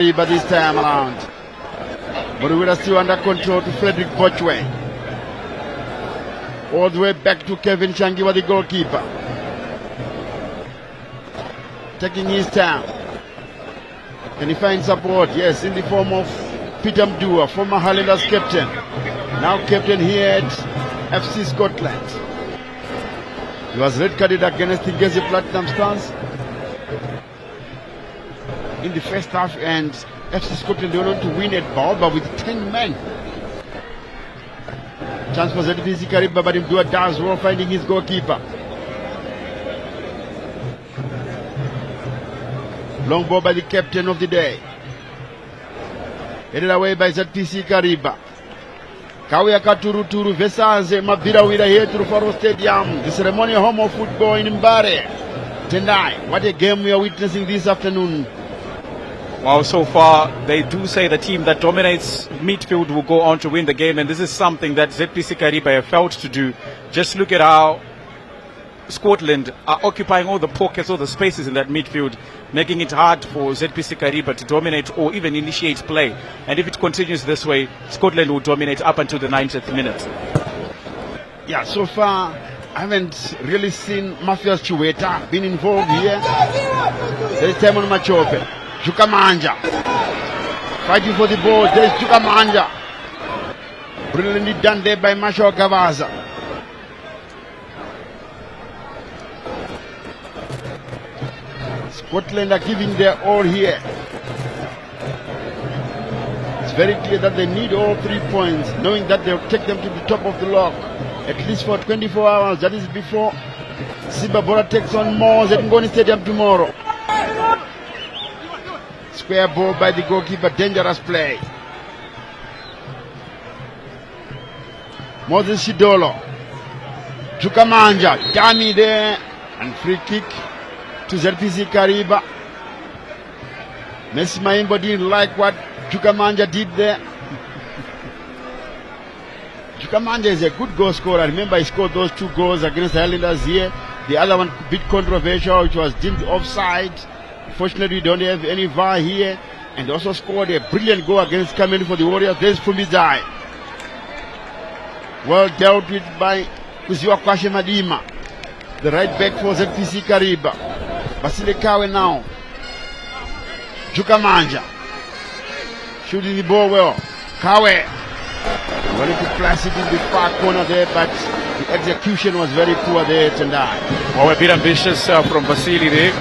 Kariba this time around. But we are still under control to Frederick Bochwe. All the way back to Kevin Changiwa, the goalkeeper. Taking his time. Can he find support? Yes, in the form of Peter Mdua, former Highlanders captain. Now captain here at FC Scotland. He was red carded against the Gezi Platinum Stars in the first half, and FC Scotland went on to win at Baoba with 10 men. Chance for ZPC Kariba, but Mdua does well, finding his goalkeeper. Long ball by the captain of the day. Headed away by ZPC Kariba. Kawia Katuru Vesaze Mabira Wira here to Faro Stadium, the ceremonial home of football in Mbare. Tonight, what a game we are witnessing this afternoon. Well, so far, they do say the team that dominates midfield will go on to win the game, and this is something that ZPC Kariba have failed to do. Just look at how Scotland are occupying all the pockets, all the spaces in that midfield, making it hard for ZPC Kariba to dominate or even initiate play. And if it continues this way, Scotland will dominate up until the 90th minute. Yeah, so far, I haven't really seen Mafias Chiweta being involved here. There's Temon Machope. Chukamanja fighting for the ball. There's Chukamanja. Brilliantly done there by Masho Gavaza. Scotland are giving their all here. It's very clear that they need all 3 points, knowing that they'll take them to the top of the log at least for 24 hours. That is before Sibabora takes on Moors at Ngoni Stadium tomorrow. Square ball by the goalkeeper, dangerous play. Moses Shidolo. Chukamanja, dummy there, and free kick to ZPC Kariba. Messi Maimbo didn't like what Chukamanja did there. Chukamanja is a good goal scorer. I remember he scored those 2 goals against the Highlanders here. The other one a bit controversial, which was deemed offside. Fortunately, we don't have any VAR here, and also scored a brilliant goal against Kameni for the Warriors. There's Fumizai. Well dealt with by Kuziwa Kwashe Madima, the right back for ZPC Kariba. Basile Kawe now. Chukamanja shooting the ball well. Kawe wanted to place it in the far corner there, but the execution was very poor there tonight. Well, a bit ambitious from Vasily there.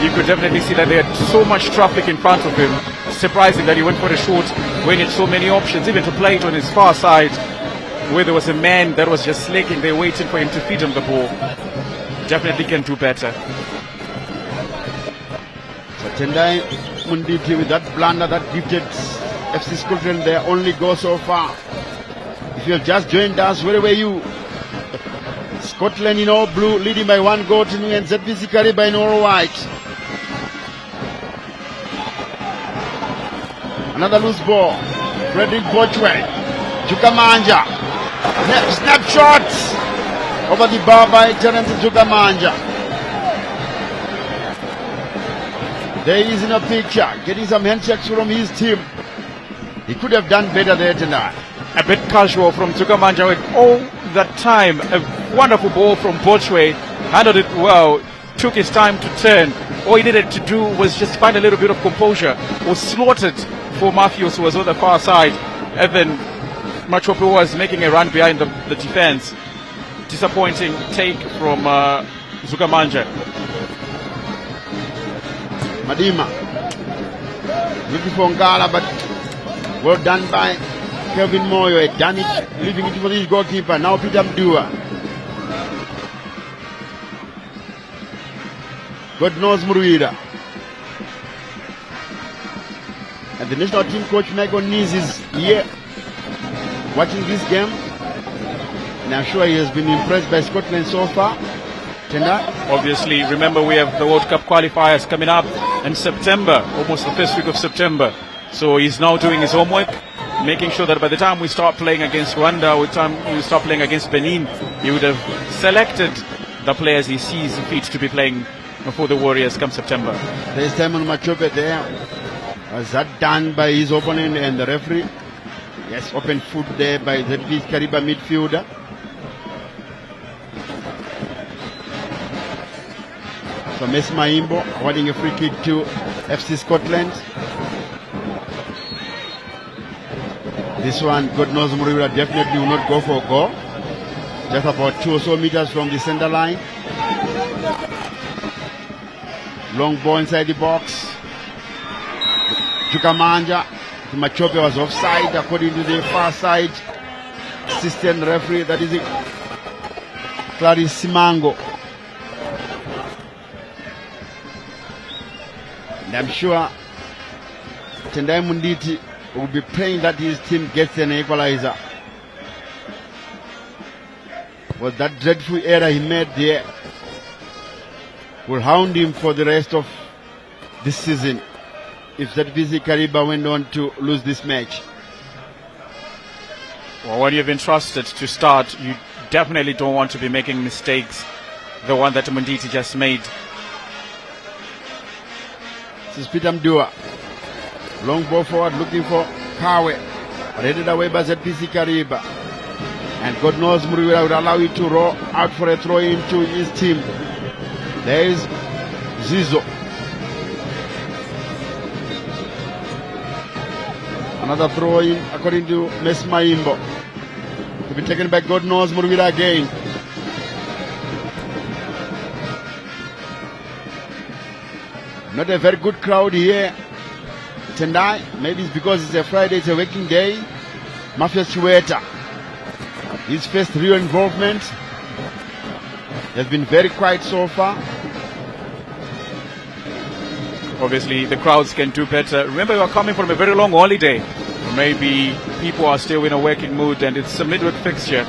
You could definitely see that they had so much traffic in front of him. Surprising that he went for a shot when he had so many options, even to play it on his far side, where there was a man that was just slaking there waiting for him to feed him the ball. Definitely can do better. So Tendai Munditi with that blunder that gifted FC Scotland their only goal so far. If you have just joined us, where were you? Scotland in all blue, leading by 1 goal to nil, and ZPC Kariba in all white. Another loose ball. Frederick Bochwe. Chukamanja. Snapshot over the bar by Terence Chukamanja. There he is in a picture, getting some handshakes from his team. He could have done better there tonight. A bit casual from Chukamanja with all that time. A wonderful ball from Bochwe. Handled it well. Took his time to turn. All he needed to do was just find a little bit of composure. Was slaughtered for Matthews, who was on the far side. And then Machope was making a run behind the defense. Disappointing take from Chukamanja. Madima looking for Ngala, but well done by Kelvin Moyo. A damage, leaving it for this goalkeeper. Now Peter Mdua. God knows Muruira. And the national team coach Michael Nies is here watching this game, and I'm sure he has been impressed by Scotland so far. Tonight, obviously, remember we have the World Cup qualifiers coming up in September, almost the first week of September. So he's now doing his homework, making sure that by the time we start playing against Rwanda, by the time we start playing against Benin, he would have selected the players he sees fit to be playing for the Warriors come September. There's Simon Machope there. Was that done by his opponent and the referee? Yes, open foot there by ZPC Kariba midfielder. So Messi Maimbo awarding a free kick to FC Scotland. This one, God knows, Muriula definitely will not go for a goal. Just about 2 or so meters from the center line. Long ball inside the box. Jukamanja, Machope was offside according to the far side assistant referee, that is Clarice Simango. And I'm sure Tendai Munditi will be praying that his team gets an equalizer. But that dreadful error he made there will hound him for the rest of this season if ZPC Kariba went on to lose this match. Well, when you've been trusted to start, you definitely don't want to be making mistakes. The one that Munditi just made. This is Peter Mdua. Long ball forward looking for Kawe. Headed away by ZPC Kariba. And God knows Muriwela would allow you to roll out for a throw into his team. There is Zizo. Another throw in according to Messi Maimbo. To be taken by God knows Muriwela again. Not a very good crowd here. Tendai, maybe it's because it's a Friday, it's a working day. Mafia Chiweta, his first real involvement, has been very quiet so far. Obviously, the crowds can do better. Remember, you are coming from a very long holiday. Maybe people are still in a working mood and it's a midweek fixture.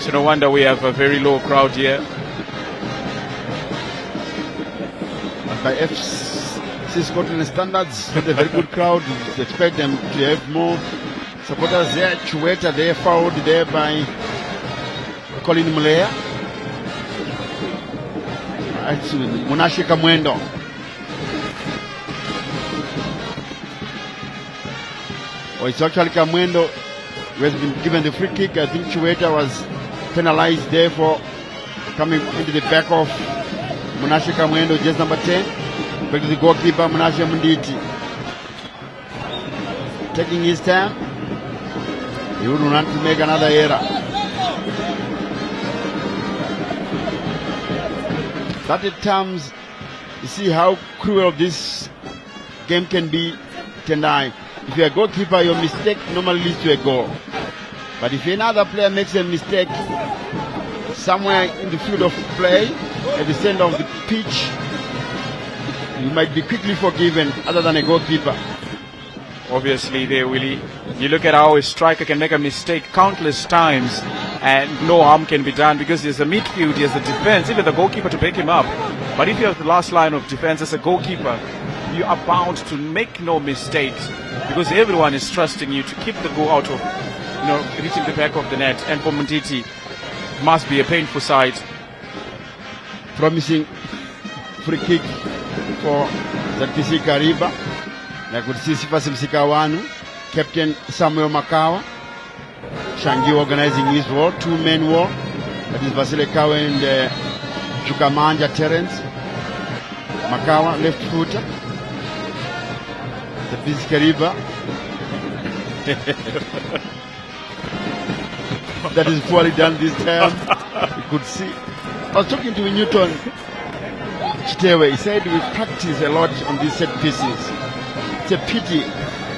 So no wonder we have a very low crowd here. By FC Scotland standards, with a very good crowd, we expect them to have more supporters there. Chiweta there, fouled there by Colin Mulea. Munashi Kamwendo. Oh, it's actually Kamwendo who has been given the free kick. I think Chiweta was penalized there for coming into the back of Munashi Kamwendo, just number 10. Back to the goalkeeper, Munashi Munditi. Taking his time. He would want to make another error. That at times, you see how cruel this game can be, Tendai. If you're a goalkeeper, your mistake normally leads to a goal. But if another player makes a mistake somewhere in the field of play, at the center of the pitch, you might be quickly forgiven, other than a goalkeeper. Obviously, you look at how a striker can make a mistake countless times and no harm can be done because there's a midfield, there's a defense, even the goalkeeper to back him up. But if you have the last line of defense as a goalkeeper, you are bound to make no mistakes because everyone is trusting you to keep the goal out of, reaching the back of the net. And for Munditi, it must be a painful sight. Promising free kick for ZPC Kariba. I could see Sifas Msikawanu, Captain Samuel Makawa, Shangi organizing his war, 2-man war. That is Vasile Kawa and Jukamanja Terence. Makawa, left footer. ZPC Kariba. That is poorly done this time. You could see. I was talking to Newton Chitewe. He said we practice a lot on these set pieces. It's a pity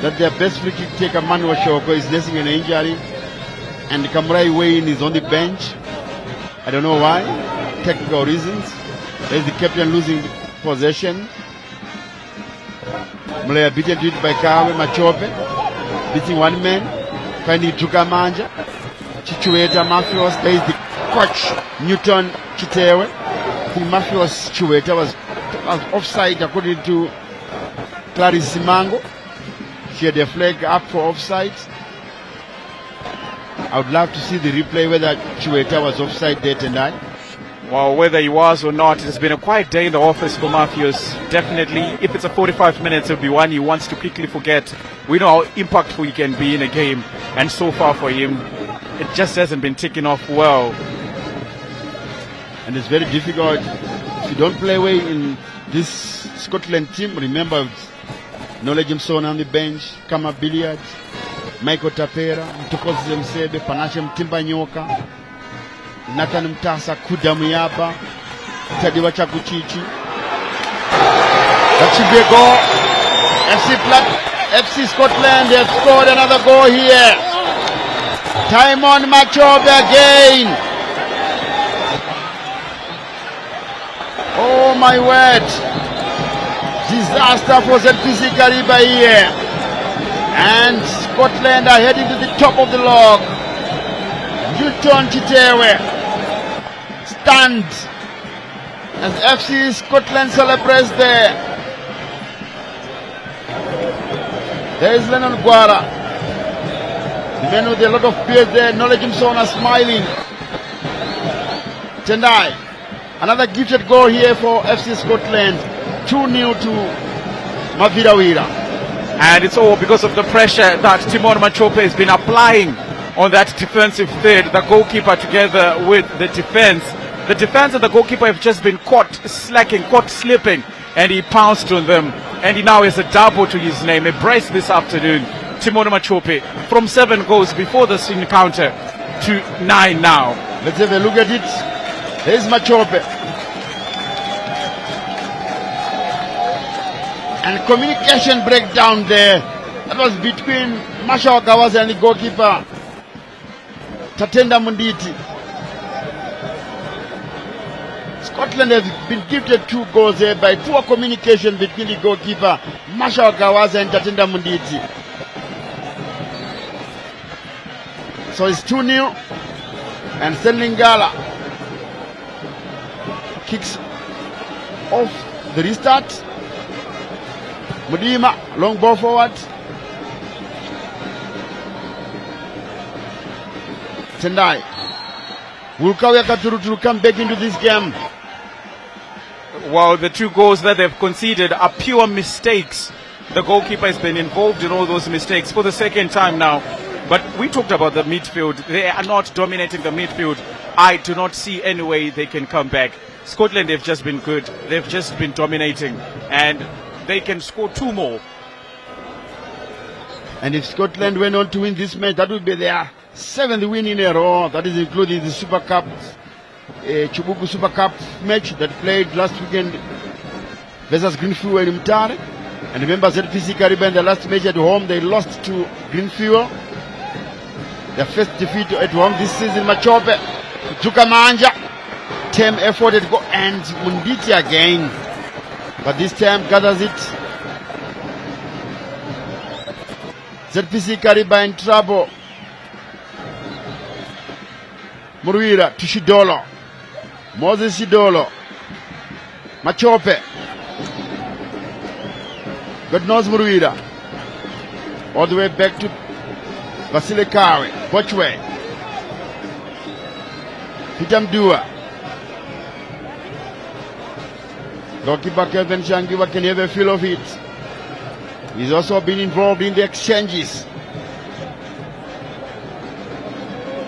that their best free kick taker Manuel Shoko is nursing an injury and Kamurai Wayne is on the bench. I don't know why. Technical reasons. There's the captain losing possession. Mulea beaten to it by Kawe Machope. Beating one man. Finding Jukamanja. Chichueta Mafios. There is the coach Newton Chitewe. The Mafios Chichueta was offside according to Clarice Simango. She had a flag up for offside. I would love to see the replay whether Chiweta was offside there tonight. Well, whether he was or not, it has been a quiet day in the office for Mafios. Definitely, if it's a 45 minutes, it'll be one he wants to quickly forget. We know how impactful he can be in a game, and so far for him, it just hasn't been taken off well. And it's very difficult if you don't play well in this Scotland team. Remember, Knowledge Msona on the bench, Kama Billiard, Michael Tapera, Mtukozi Msebe, Panashe Mtimba Nyoka, Nathan Mtasa, Kuda Muyaba, Tadiwa Chakuchichi. That should be a goal. FC Scotland have scored another goal here. Timon Machobe again. Oh my word. Disaster for ZPC Kariba here. And Scotland are heading to the top of the log. Newton Chitewe stands as FC Scotland celebrates there. There is Lennon Guara. The men with a lot of beard there. Knowledge Msona smiling. Tendai. Another gifted goal here for FC Scotland. 2-0 to Mavirawira. And it's all because of the pressure that Timon Machope has been applying on that defensive third. The goalkeeper together with the defense. The defense and the goalkeeper have just been caught slacking, caught slipping, and he pounced on them. And he now has a double to his name, a brace this afternoon. Timon Machope from 7 goals before this encounter to 9 now. Let's have a look at it. There's Machope. And communication breakdown there. That was between Masha Okawaza and the goalkeeper, Tatenda Munditi. Scotland has been gifted 2 goals there by poor communication between the goalkeeper, Masha Okawaza and Tatenda Munditi. So it's 2-0. And Senlingala kicks off the restart. Mudima, long ball forward. Tendai. Wulkawe Katuruturu come back into this game. Well, the 2 goals that they've conceded are pure mistakes. The goalkeeper has been involved in all those mistakes for the second time now. But we talked about the midfield. They are not dominating the midfield. I do not see any way they can come back. Scotland have just been good. They've just been dominating. And they can score 2 more. And if Scotland went on to win this match, that would be their 7th win in a row. That is including the Super Cup, Chubuku Super Cup match that played last weekend versus Greenfield and Mutare. And remember, ZPC Kariba in the last match at home, they lost to Greenfield. Their first defeat at home this season. Machope, Jukamanja, team effort at go and Munditi again. But this time gathers it. ZPC Kariba in trouble. Muruira to Shidolo. Moses Shidolo. Machope. God knows Muruira. All the way back to Vasile Kawe. Bochwe. Hitam Dua. Goalkeeper Kevin Shangiwa can have a feel of it. He's also been involved in the exchanges.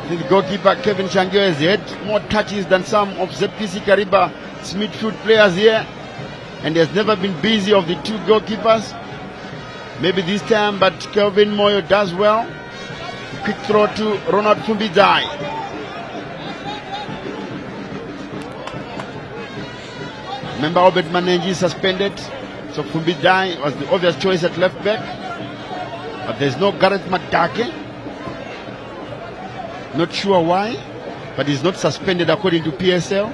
The goalkeeper Kevin Shangiwa has had more touches than some of ZPC Kariba's midfield players here, and he has never been busy of the 2 goalkeepers. Maybe this time, but Kelvin Moyo does well. Quick throw to Ronald Fumbidai. Remember, Obed Manenji suspended, so Fumbidai was the obvious choice at left back. But there's no Gareth Matake. Not sure why, but he's not suspended according to PSL.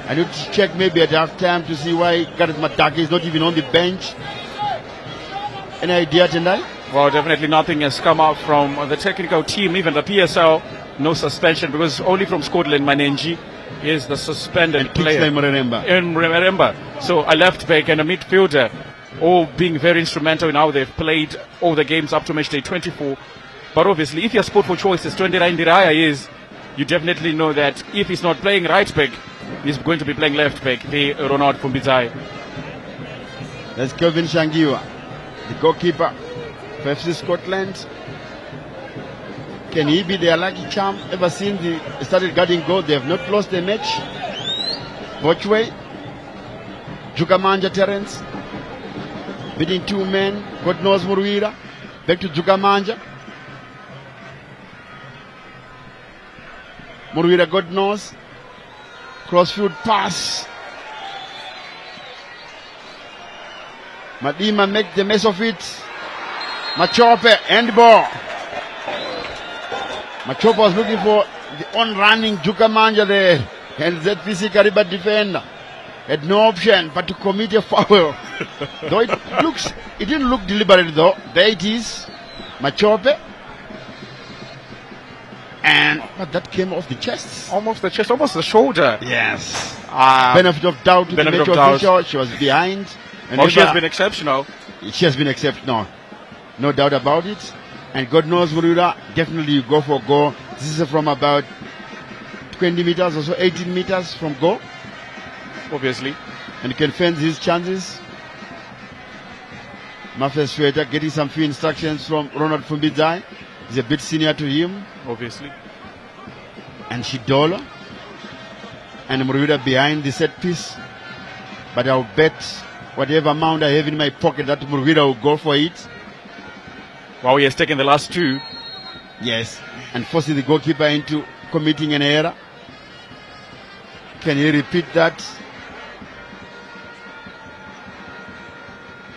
I need to check maybe at half time to see why Gareth Matake is not even on the bench. Any idea, Tendai? Well, definitely nothing has come out from the technical team, even the PSL. No suspension, because only from Scotland, Manenji is the suspended player. And remember, so a left back and a midfielder, all being very instrumental in how they've played all the games up to match day 24. But obviously, if your sport for choice is 29 Diraya is, you definitely know that if he's not playing right back, He's going to be playing left back, the Ronald Fumbizai. That's Kelvin Shangiwa, the goalkeeper for FC Scotland. Can he be their lucky charm? Ever since they started getting goal, they have not lost a match. Bochwe, Jukamanja Terence, beating two men. God knows Muruira. Back to Jukamanja. Muruira, God knows. Crossfield pass. Madima make the mess of it. Machope, end ball. Machope was looking for the on-running Jukamanja there. And ZPC Kariba defender had no option but to commit a foul. Though it didn't look deliberate though. There it is. Machope. But that came off the chest. Almost the chest, almost the shoulder. Yes. Benefit of doubt to the match official. She was behind. She has been exceptional. She has been exceptional. No doubt about it. And God knows, Murura, definitely you go for goal. This is from about 20 meters or so, 18 meters from goal. Obviously. And you can fence his chances. Mafia Sweater getting some few instructions from Ronald Fumbizai. He's a bit senior to him. Obviously. And Shidolo. And Murura behind the set piece. But I'll bet whatever amount I have in my pocket that Murura will go for it. Wow, he has taken the last two. Yes. And forcing the goalkeeper into committing an error. Can he repeat that?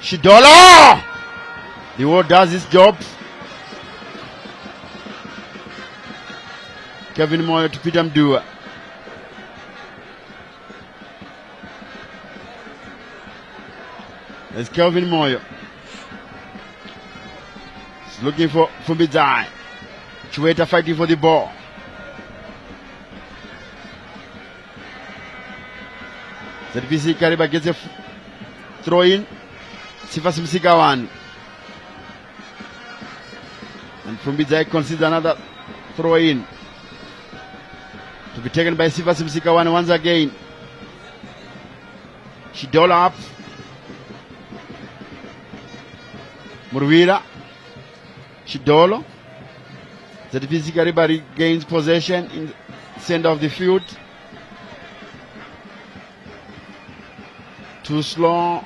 Shidolo! The world does his job. Kevin Moyo to Peter Mdua. There's Kelvin Moyo. He's looking for Fumbizai. Chueta fighting for the ball. ZPC Kariba gets a throw in. Sifas Msikawan. And Fumbizai concedes another throw in. To be taken by Sifas Msikawan once again. Shidola up. Murwira. Shidolo. ZPC Kariba regains possession in the center of the field. Too slow.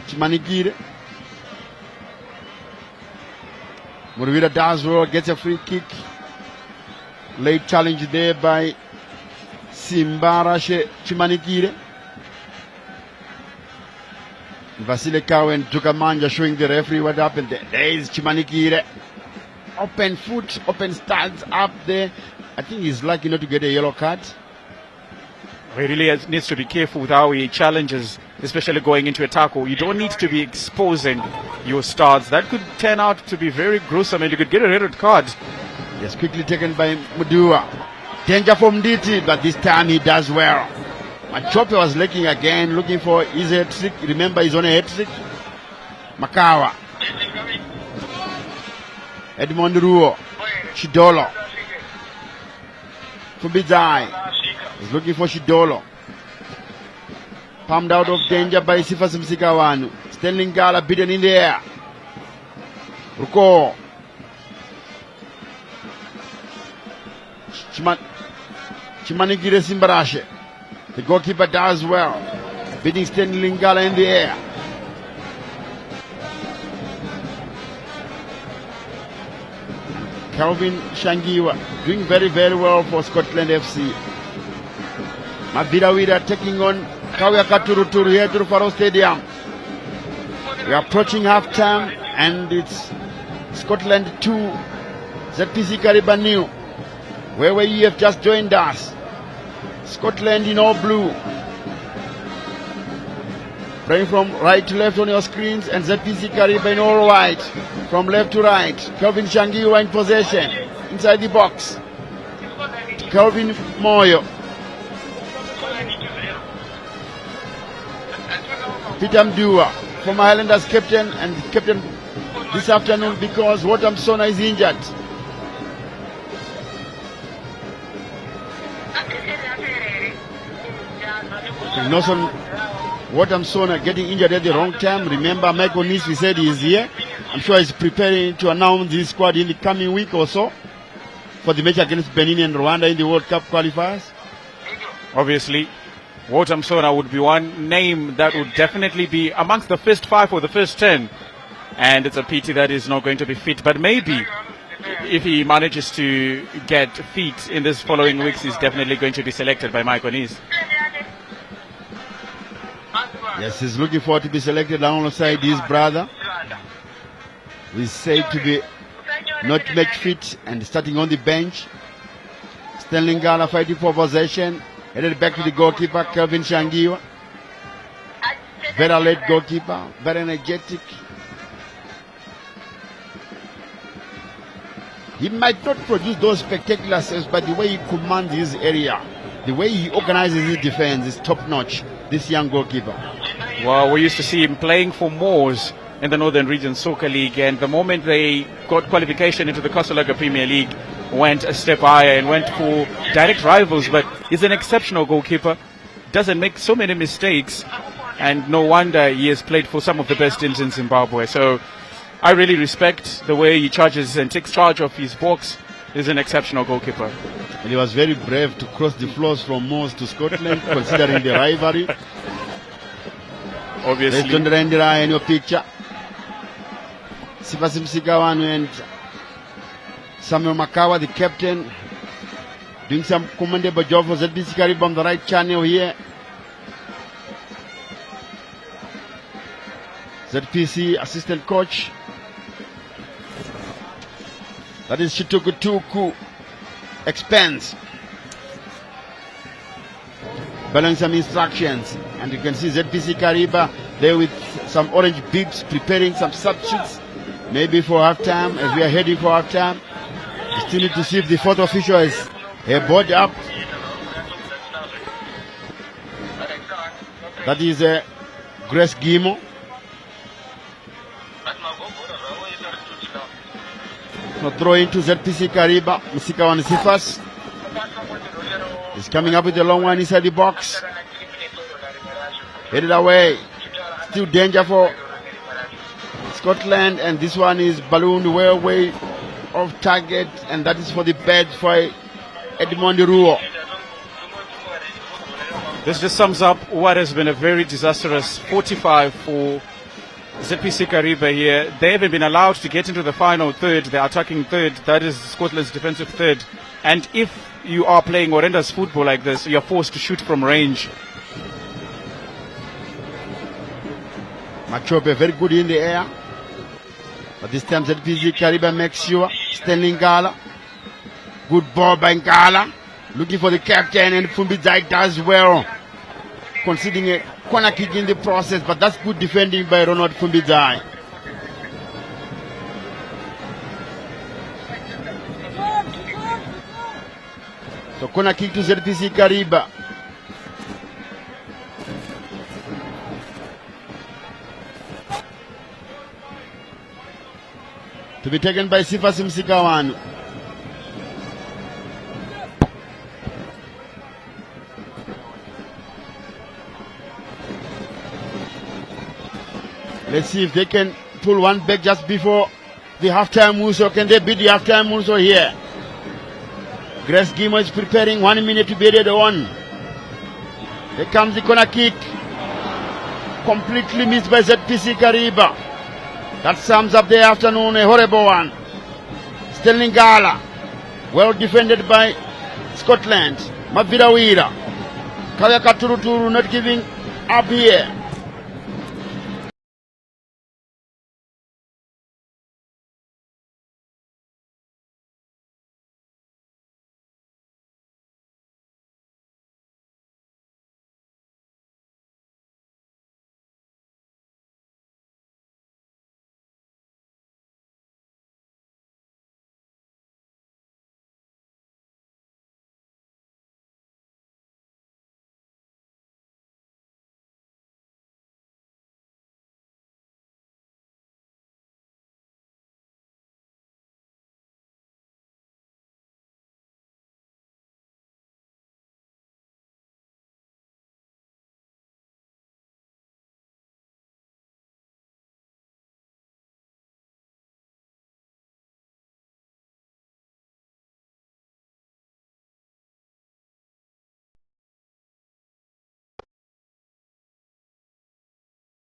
Chimanigire. Murwira does well, gets a free kick. Late challenge there by Simbarashe Chimanigire. Vasile Kau and Jukamanja showing the referee what happened there. There is Chimanigire. Open foot, open stance up there. I think he's lucky not to get a yellow card. He really needs to be careful with how he challenges, especially going into a tackle. You don't need to be exposing your starts. That could turn out to be very gruesome and you could get a red card. Yes, quickly taken by Mudua. Danger from DT, but this time he does well. Machope was looking again, looking for his hat trick. Remember, he's on a hat trick. Makawa. Edmond Ruo. Shidolo. Fumbizai. He's looking for Shidolo. Palmed out of danger by Sifas Msikawanu. Stanley Gala beaten in the air. Ruko. Chimanigire Simbarashe. The goalkeeper does well. Beating Stanley Lingala in the air. Kelvin Shangiwa doing very, very well for Scotland FC. Mavirawira taking on Kawia Katuruturu here to Faro Stadium. We are approaching half time and it's Scotland 2, ZPC Kariba new. Where you have just joined us. Scotland in all blue. Playing from right to left on your screens and ZPC Kariba in all white. From left to right. Kelvin Shangiwa in possession. Inside the box. Kelvin Moyo. Peter Mdua, former Highlanders captain and captain this afternoon because Watam Sona is injured. Nelson Watamsona getting injured at the wrong time. Remember, Michael Nis, we said he is here. I'm sure he's preparing to announce his squad in the coming week or so for the match against Benin and Rwanda in the World Cup qualifiers. Obviously, Wotamsona would be one name that would definitely be amongst the first 5 or the first 10. And it's a pity that he's not going to be fit. But maybe if he manages to get fit in this following weeks, he's definitely going to be selected by Michael Nis. Yes, he's looking forward to be selected alongside his brother, who is said to be not match fit and starting on the bench. Stanley Ngala fighting for possession, headed back to the goalkeeper, Kelvin Shangiwa. Very alert goalkeeper, very energetic. He might not produce those spectacular saves, but the way he commands his area, the way he organizes his defense is top-notch, this young goalkeeper. Well, we used to see him playing for Moors in the Northern Region Soccer League, and the moment they got qualification into the Kostalaga Premier League, went a step higher and went for direct rivals. But he's an exceptional goalkeeper, doesn't make so many mistakes, and no wonder he has played for some of the best teams in Zimbabwe. So I really respect the way he charges and takes charge of his box. He's an exceptional goalkeeper. And he was very brave to cross the floors from Moors to Scotland, considering the rivalry. Obviously. There's John Rendera in your picture. Sipasi Msikawanu and Samuel Makawa, the captain, doing some commendable job for ZPC Kariba on the right channel here. ZPC assistant coach. That is Shitukutuku Expense. Following some instructions, and you can see ZPC Kariba there with some orange bibs preparing some substitutes, maybe for halftime. As we are heading for halftime, we still need to see if the fourth official is board up. That is Grace Gimo. So throw into ZPC Kariba. Msikawan Sifas is coming up with a long one inside the box. Headed away. Still danger for Scotland, and this one is ballooned well away off target, and that is for the bed for Edmond Ruo. This just sums up what has been a very disastrous 45 for ZPC Kariba here. They haven't been allowed to get into the final third, the attacking third. That is Scotland's defensive third. And if you are playing horrendous football like this, you are forced to shoot from range. Machope very good in the air, but this time ZPC Kariba makes sure. Stanley Ngala, good ball by Ngala, looking for the captain, and Fumbizai does well, conceding a corner kick in the process, but that's good defending by Ronald Fumbizai. So corner kick to ZPC Kariba. To be taken by Sifas Msikawanu. Let's see if they can pull one back just before the halftime whistle. Can they beat the halftime whistle here? Grace Gimo is preparing 1 minute to be ready on. Here comes the corner kick. Completely missed by ZPC Kariba. That sums up the afternoon, a horrible one. Stanley Ngala, well defended by Scotland. Mavidawira. Kawaka Turuturu not giving up here.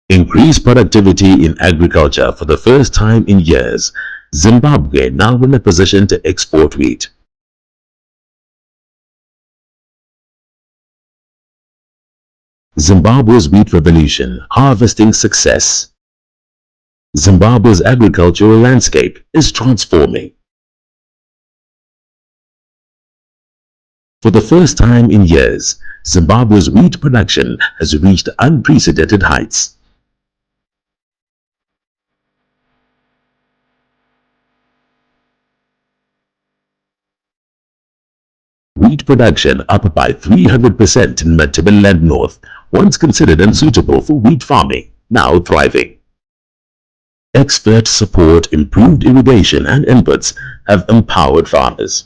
Increased productivity in agriculture for the first time in years. Zimbabwe now in a position to export wheat. Zimbabwe's wheat revolution, harvesting success. Zimbabwe's agricultural landscape is transforming. For the first time in years, Zimbabwe's wheat production has reached unprecedented heights. Wheat production up by 300% in Matabeleland North, once considered unsuitable for wheat farming, now thriving. Expert support, improved irrigation and inputs have empowered farmers.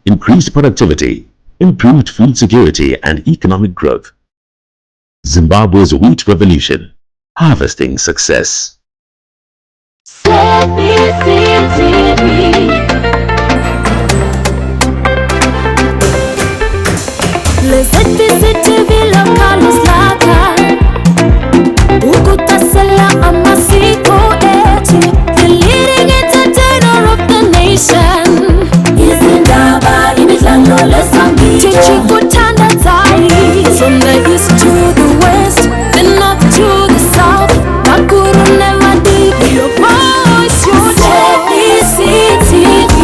Increased productivity, improved food security and economic growth. Zimbabwe's wheat revolution, harvesting success. Le ZPC TV local slaka ukutasela amasiko etu, the leading entertainer of the nation. Izindaba imidlalo lesambi tichikuthanda tayi, from the east to the west, the north to the south. Makuru never leave your voice, your ZPC TV.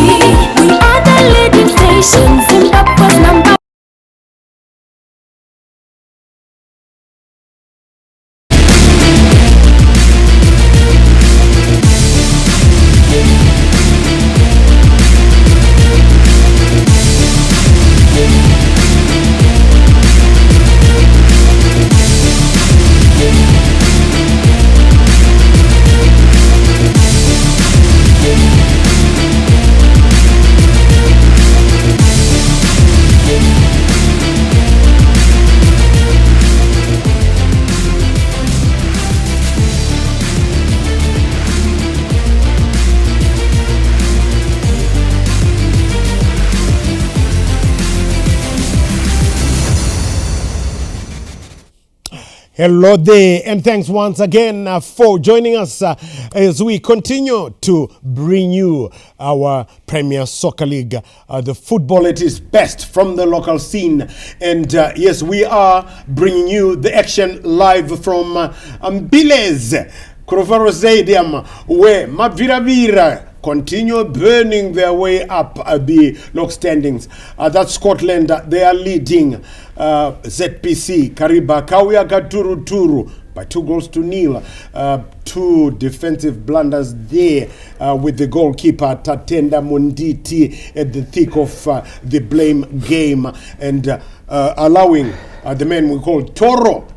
We are the leading station, Zimbabwe's number. Hello there, and thanks once again for joining us as we continue to bring you our Premier Soccer League, the football at its best from the local scene. And yes, we are bringing you the action live from Mbiles, Kurufaro Stadium, where Maviravira continue burning their way up the log standings. That's Scotland. They are leading ZPC Kariba Kawia Gaturu Turu by 2-0. Two defensive blunders there with the goalkeeper Tatenda Munditi at the thick of the blame game, and allowing the man we call Toro,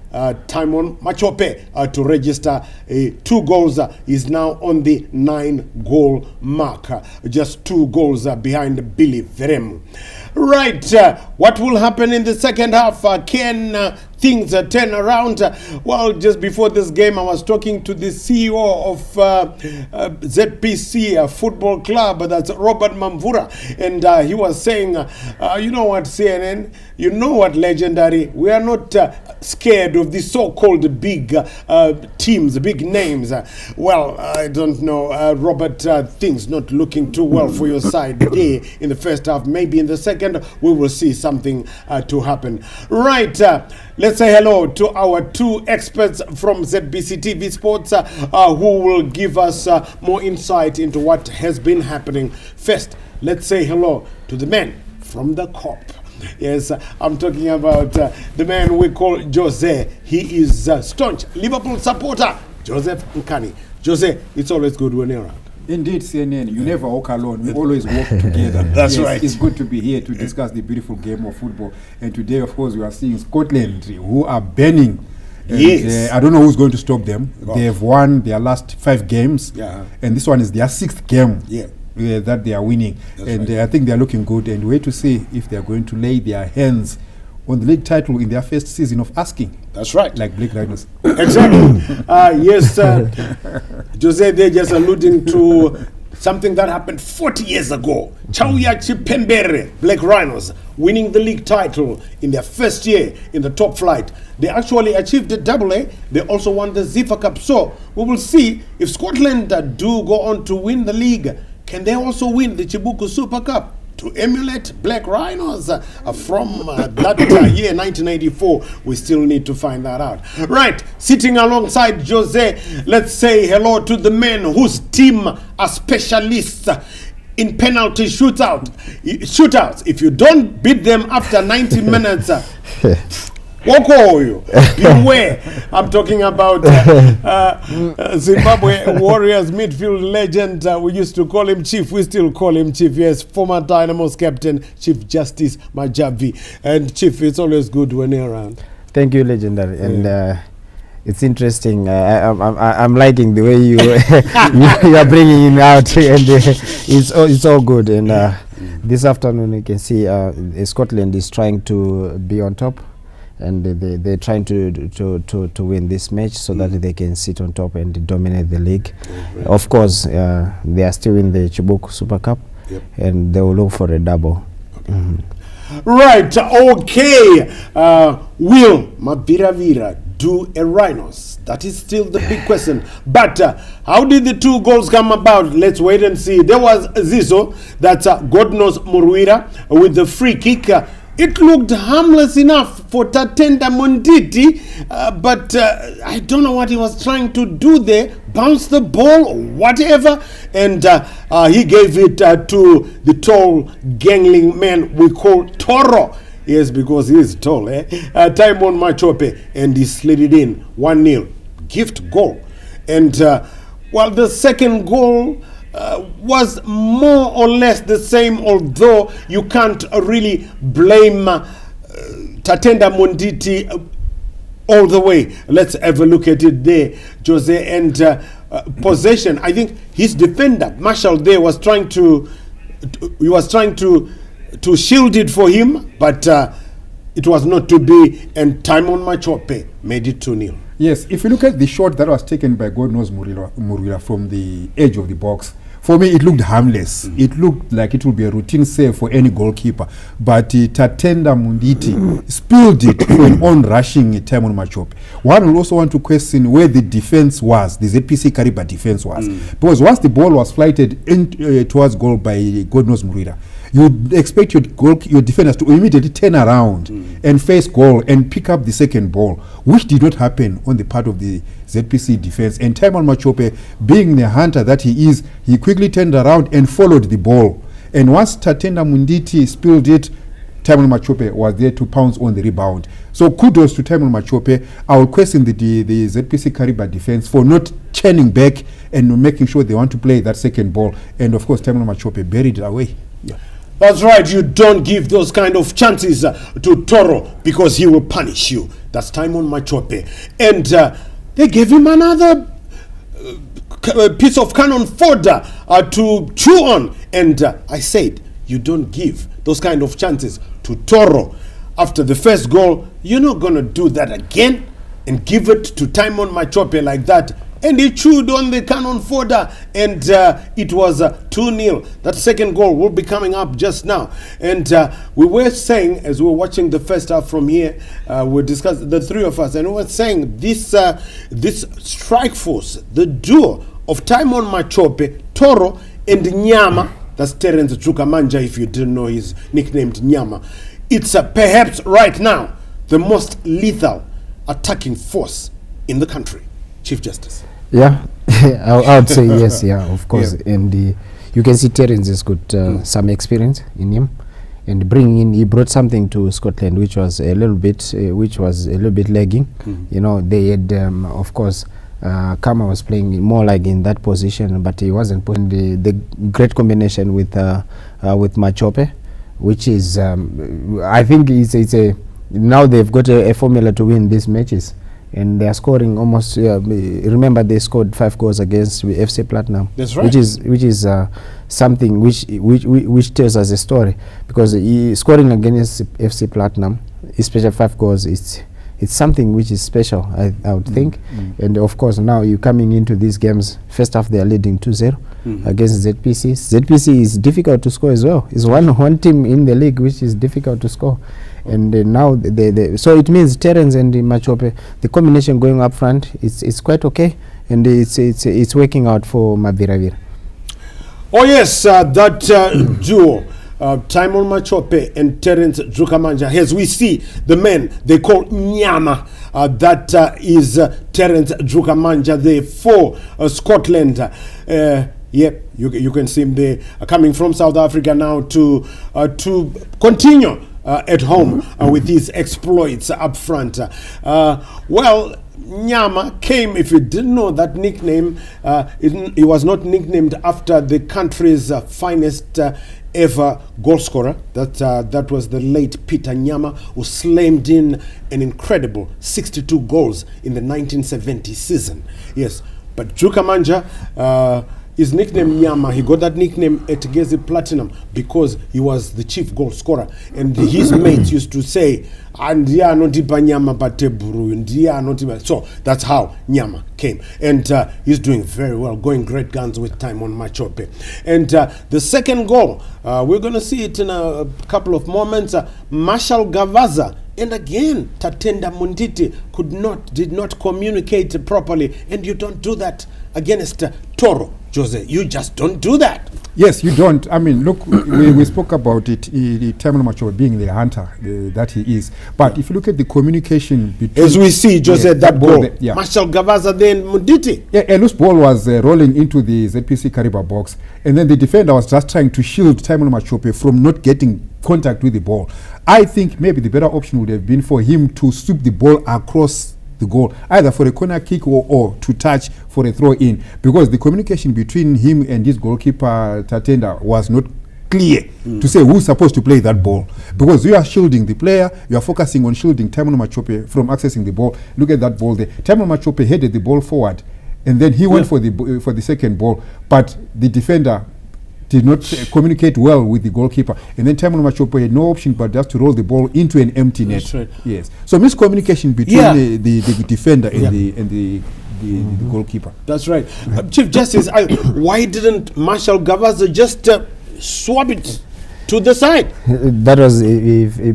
Timon Machope, to register 2 goals. Is now on the 9-goal mark, just 2 goals behind Billy Verem. Right, what will happen in the second half? Can things turn around? Well, just before this game, I was talking to the CEO of ZPC Football Club, that's Robert Mamvura, and he was saying, you know what, CNN, you know what, Legendary, we are not scared of the so-called big teams, big names. Well, I don't know, Robert, things not looking too well for your side there in the first half. Maybe in the second we will see something to happen. Right, let's say hello to our 2 experts from ZPC TV Sports who will give us more insight into what has been happening. First, let's say hello to the man from the COP. Yes, I'm talking about the man we call Jose. He is a staunch Liverpool supporter, Joseph Nkani. Jose, it's always good when you're around. Indeed, CNN, you never walk alone. We always walk together. That's right. It's good to be here to discuss the beautiful game of football. And today, of course, we are seeing Scotland, who are burning. And, Yes. I don't know who's going to stop them. They have won their last 5 games. Yeah. And this one is their 6th game. Yeah. That they are winning. That's and right. I think they are looking good. And wait to see if they are going to lay their hands on the league title in their first season of asking. That's right. Like Blake Rhinos. Exactly. Yes, Jose, they're just alluding to something that happened 40 years ago. Chauya Chipembere, Black Rhinos, winning the league title in their first year in the top flight. They actually achieved the double A. They also won the Zifa Cup. So we will see if Scotland do go on to win the league. Can they also win the Chibuku Super Cup to emulate Black Rhinos from that year 1984? We still need to find that out. Right, sitting alongside Jose, let's say hello to the men whose team are specialists in penalty shootouts. If you don't beat them after 90 minutes, Wokoyo, beware. I'm talking about Zimbabwe Warriors midfield legend. We used to call him Chief. We still call him Chief. Yes, former Dynamos captain, Chief Justice Majavi. And Chief, it's always good when you're around. Thank you, legendary. And it's interesting. I'm liking the way you you are bringing it out, and it's all good. And this afternoon, you can see Scotland is trying to be on top. And they're trying to win this match so that they can sit on top and dominate the league. Of course, they are still in the Chibuku Super Cup, and they will look for a double. Right, okay. Will Mabiravira do a Rhinos? That is still the big question. But how did the 2 goals come about? Let's wait and see. There was Zizo, that's God knows Muruira, with the free kick. It looked harmless enough for Tatenda Monditi, but I don't know what he was trying to do there. Bounce the ball or whatever. And he gave it to the tall, gangling man we call Toro. Yes, because he is tall. Timon Machope. And he slid it in. 1-0. Gift goal. And well, the second goal was more or less the same, although you can't really blame Tatenda Monditi all the way. Let's have a look at it there, Jose. And possession, I think his defender Marshall there was trying to shield it for him, but it was not to be, and Timon Machope made it 2-0. Yes, if you look at the shot that was taken by God knows Murira from the edge of the box, for me, it looked harmless. It looked like it would be a routine save for any goalkeeper. But Tatenda Munditi spilled it for an on-rushing Timon Machope. One will also want to question where the defense was, the ZPC Kariba defense was. Because once the ball was flighted in, towards goal by God knows Murira, you would expect your defenders to immediately turn around and face goal and pick up the second ball, which did not happen on the part of the ZPC defense. And Timon Machope, being the hunter that he is, he quickly turned around and followed the ball. And once Tatenda Munditi spilled it, Timon Machope was there to pounce on the rebound. So kudos to Timon Machope. I will question the ZPC Kariba defense for not churning back and making sure they want to play that second ball. And of course, Timon Machope buried it away. Yeah. That's right, you don't give those kind of chances to Toro, because he will punish you. That's Timon Machope. And they gave him another piece of cannon fodder to chew on. And I said, you don't give those kind of chances to Toro. After the first goal, you're not going to do that again and give it to Timon Machope like that. And he chewed on the cannon fodder, and it was 2-0. That second goal will be coming up just now. And we were saying, as we were watching the first half from here, we discussed, the three of us, and we were saying this strike force, the duo of Timon Machope, Toro, and Nyama, that's Terence Chukamanja, if you didn't know, he's nicknamed Nyama. It's perhaps right now the most lethal attacking force in the country. Chief Justice. Yeah, I would say yes, yeah, of course. Yeah. And you can see Terence has got some experience in him, and he brought something to Scotland which was a little bit lagging. You know, they had of course Kama was playing more like in that position, but he wasn't putting the great combination with Machope, which is I think it's a now they've got a formula to win these matches. And they are scoring almost. Remember, they scored 5 goals against FC Platinum. That's right. Which is something which tells us a story, because scoring against FC Platinum, especially 5 goals, it's it's something which is special, I would think. And of course, now you're coming into these games. First half, they are leading 2-0 against ZPC. ZPC is difficult to score as well. It's one team in the league which is difficult to score. And now, so it means Terence and Machope, the combination going up front, it's quite okay. And it's working out for Maviravira. Oh yes, that duo, Timon Machope and Terence Drukamanja. As we see, the men they call Nyama, that is Terence Drukamanja there for Scotland. Yep, you can see him there coming from South Africa now to continue at home with his exploits up front. Well, Nyama came, if you didn't know that nickname, he was not nicknamed after the country's finest ever goal scorer. That was the late Peter Nyama, who slammed in an incredible 62 goals in the 1970 season. Yes, but Drukamanja, his nickname Nyama, he got that nickname at Gezi Platinum because he was the chief goal scorer. And his mates used to say, Andia no dipa Nyama bateburu, Ndia no dipa. So that's how Nyama came. And he's doing very well, going great guns with time on Machope. And the second goal, we're going to see it in a couple of moments. Marshall Gavaza. And again, Tatenda Munditi did not communicate properly. And you don't do that against Toro, Jose. You just don't do that. Yes, you don't. I mean, look, we spoke about it, Timon Machope being the hunter that he is. But if you look at the communication between... As we see, Jose, that goal. Yeah. Marshall Gavaza then Munditi. Yeah, a loose ball was rolling into the ZPC Kariba box. And then the defender was just trying to shield Timon Machope from not getting contact with the ball. I think maybe the better option would have been for him to sweep the ball across the goal, either for a corner kick or to touch for a throw in, because the communication between him and his goalkeeper Tatenda was not clear to say who's supposed to play that ball, because you are shielding the player, you are focusing on shielding Timon Machope from accessing the ball. Look at that ball there. Timon Machope headed the ball forward, and then he went for the second ball, but the defender did not communicate well with the goalkeeper, and then Timon Machope had no option but just to roll the ball into an empty net. That's right. Yes, so miscommunication between the defender and the goalkeeper. That's right. Chief Justice, why didn't Marshall Gavaza just swap it to the side? That was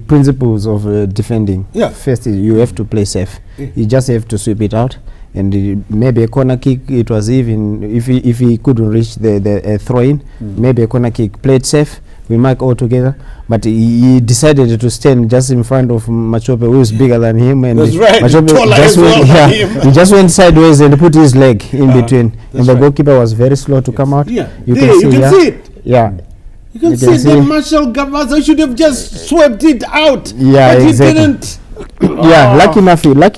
principles of defending. Yeah. First, you have to play safe. You just have to sweep it out. And maybe a corner kick, it was even, if he couldn't reach the throw-in, maybe a corner kick, played safe, we mark all together. But he decided to stand just in front of Machope, who is bigger than him. And that's right. Machope he just went sideways and put his leg in between. And the goalkeeper was very slow to come out. Yeah, you can see it. Yeah. You can see that Marshall Gavaza should have just swept it out. Yeah, but exactly. He didn't. Yeah, lucky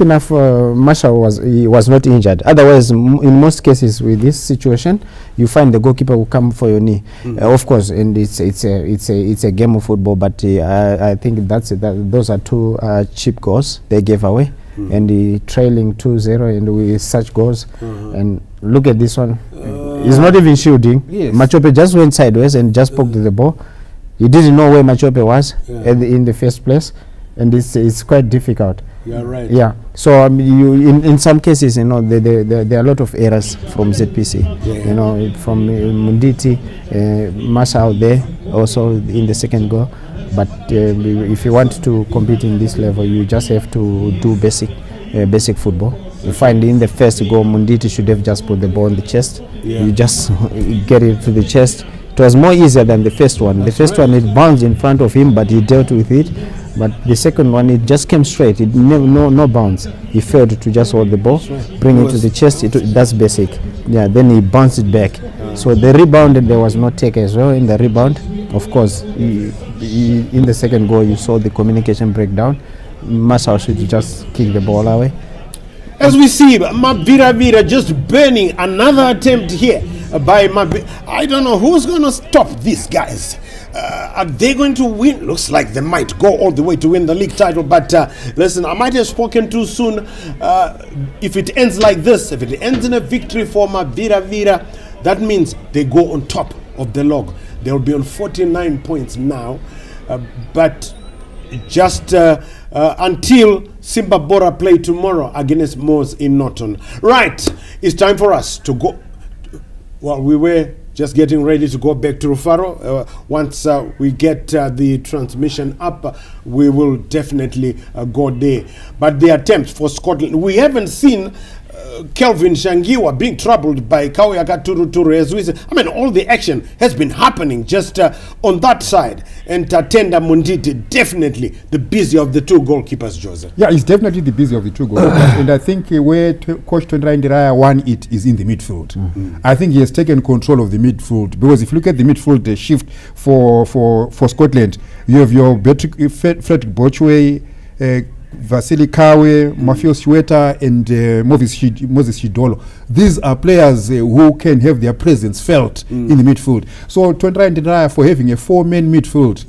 enough, Marshall was not injured. Otherwise, in most cases with this situation, you find the goalkeeper will come for your knee. Of course, and it's a game of football. But I think those are two cheap goals they gave away, and trailing 2-0 and with such goals. And look at this one. He's not even shooting. Yes. Machope just went sideways and just poked the ball. He didn't know where Machope was in the first place. And it's quite difficult. Yeah, right. Yeah. So you in some cases, there are a lot of errors from ZPC. From Munditi, Marshall there also in the second goal. But if you want to compete in this level, you just have to do basic football. You find in the first goal, Munditi should have just put the ball on the chest. You just get it to the chest. It was more easier than the first one. The first one, it bounced in front of him, but he dealt with it. But the second one, it just came straight. It no bounce. He failed to just hold the ball, bring it to the chest. That's basic. Yeah. Then he bounced it back. So the rebound, there was no take as well in the rebound. Of course, in the second goal, you saw the communication breakdown. Marshall should just kick the ball away. As we see, Maviravira just burning another attempt here by I don't know who's going to stop these guys. Are they going to win? Looks like they might go all the way to win the league title. But listen, I might have spoken too soon. If it ends like this, if it ends in a victory for Maviravira, that means they go on top of the log. They'll be on 49 points now. But just until Simba Bora play tomorrow against Moors in Norton. Right, it's time for us to go. Well, we were just getting ready to go back to Rufaro. Once we get the transmission up, we will definitely go there. But the attempts for Scotland, we haven't seen Kelvin Shangiwa being troubled by Kawiyaka Turuturu, as we say. I mean, all the action has been happening just on that side. And Tatenda Munditi, definitely the busy of the two goalkeepers, Joseph. Yeah, he's definitely the busy of the two goalkeepers. And I think where Coach Tondra Indiraya won it is in the midfield. I think he has taken control of the midfield, because if you look at the midfield, the shift for Scotland, you have your Frederick Bochwe, Vasily Kawe, Mafios Chiweta, and Moses Shidolo. These are players who can have their presence felt in the midfield. So Tondra Indiraya, for having a four-man midfield,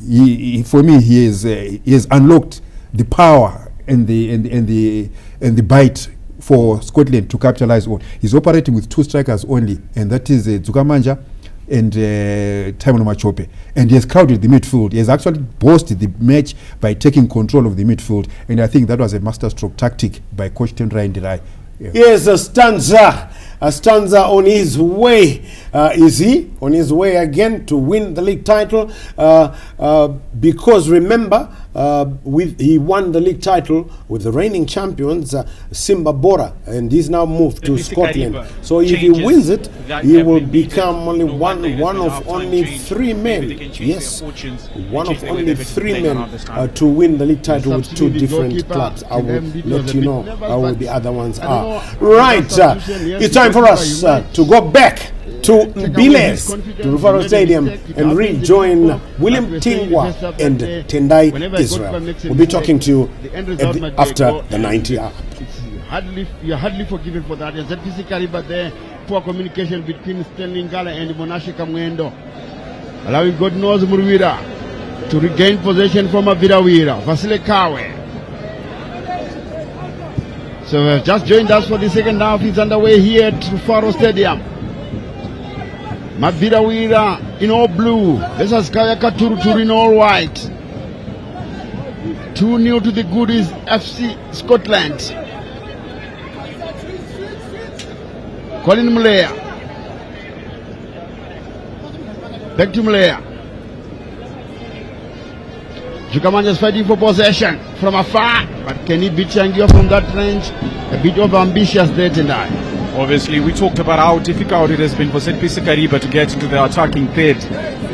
for me, he has unlocked the power and the bite for Scotland to capitalize on. He's operating with two strikers only, and that is Dzukamanja and Taimon Machope, and he has crowded the midfield. He has actually boosted the match by taking control of the midfield, and I think that was a masterstroke tactic by Coach Tondra Indiraya. Yes, a stanza on his way. Is he on his way again to win the league title? Because remember, he won the league title with the reigning champions, Simba Bora, and he's now moved to Scotland. So if he wins it, he will become only one of only three men. Yes, one of only three men to win the league title with two different clubs. I will let you know how the other ones are. Right, it's time for us to go back to Mbiles, to Rufaro Stadium, and rejoin William Tingwa and Tendai Israel. We'll be talking to you after the 90 hour. You're hardly forgiven for that. ZPC Kariba there, poor communication between Sterling Gala and Monashi Kamwendo, allowing God knows Murwira to regain possession from Avirawira. Vasile Kawe. So we've just joined us for the second half. It's underway here at Rufaro Stadium. Mavirawira in all blue. This is Kawiyaka Turuturu in all white. 2-0 to the Goodies FC Scotland. Colin Mulea. Back to Mulea. Jukamanja is fighting for possession from afar, but can he beat Changia from that range? A bit of ambitious there tonight. Obviously, we talked about how difficult it has been for ZPC Kariba to get into the attacking third.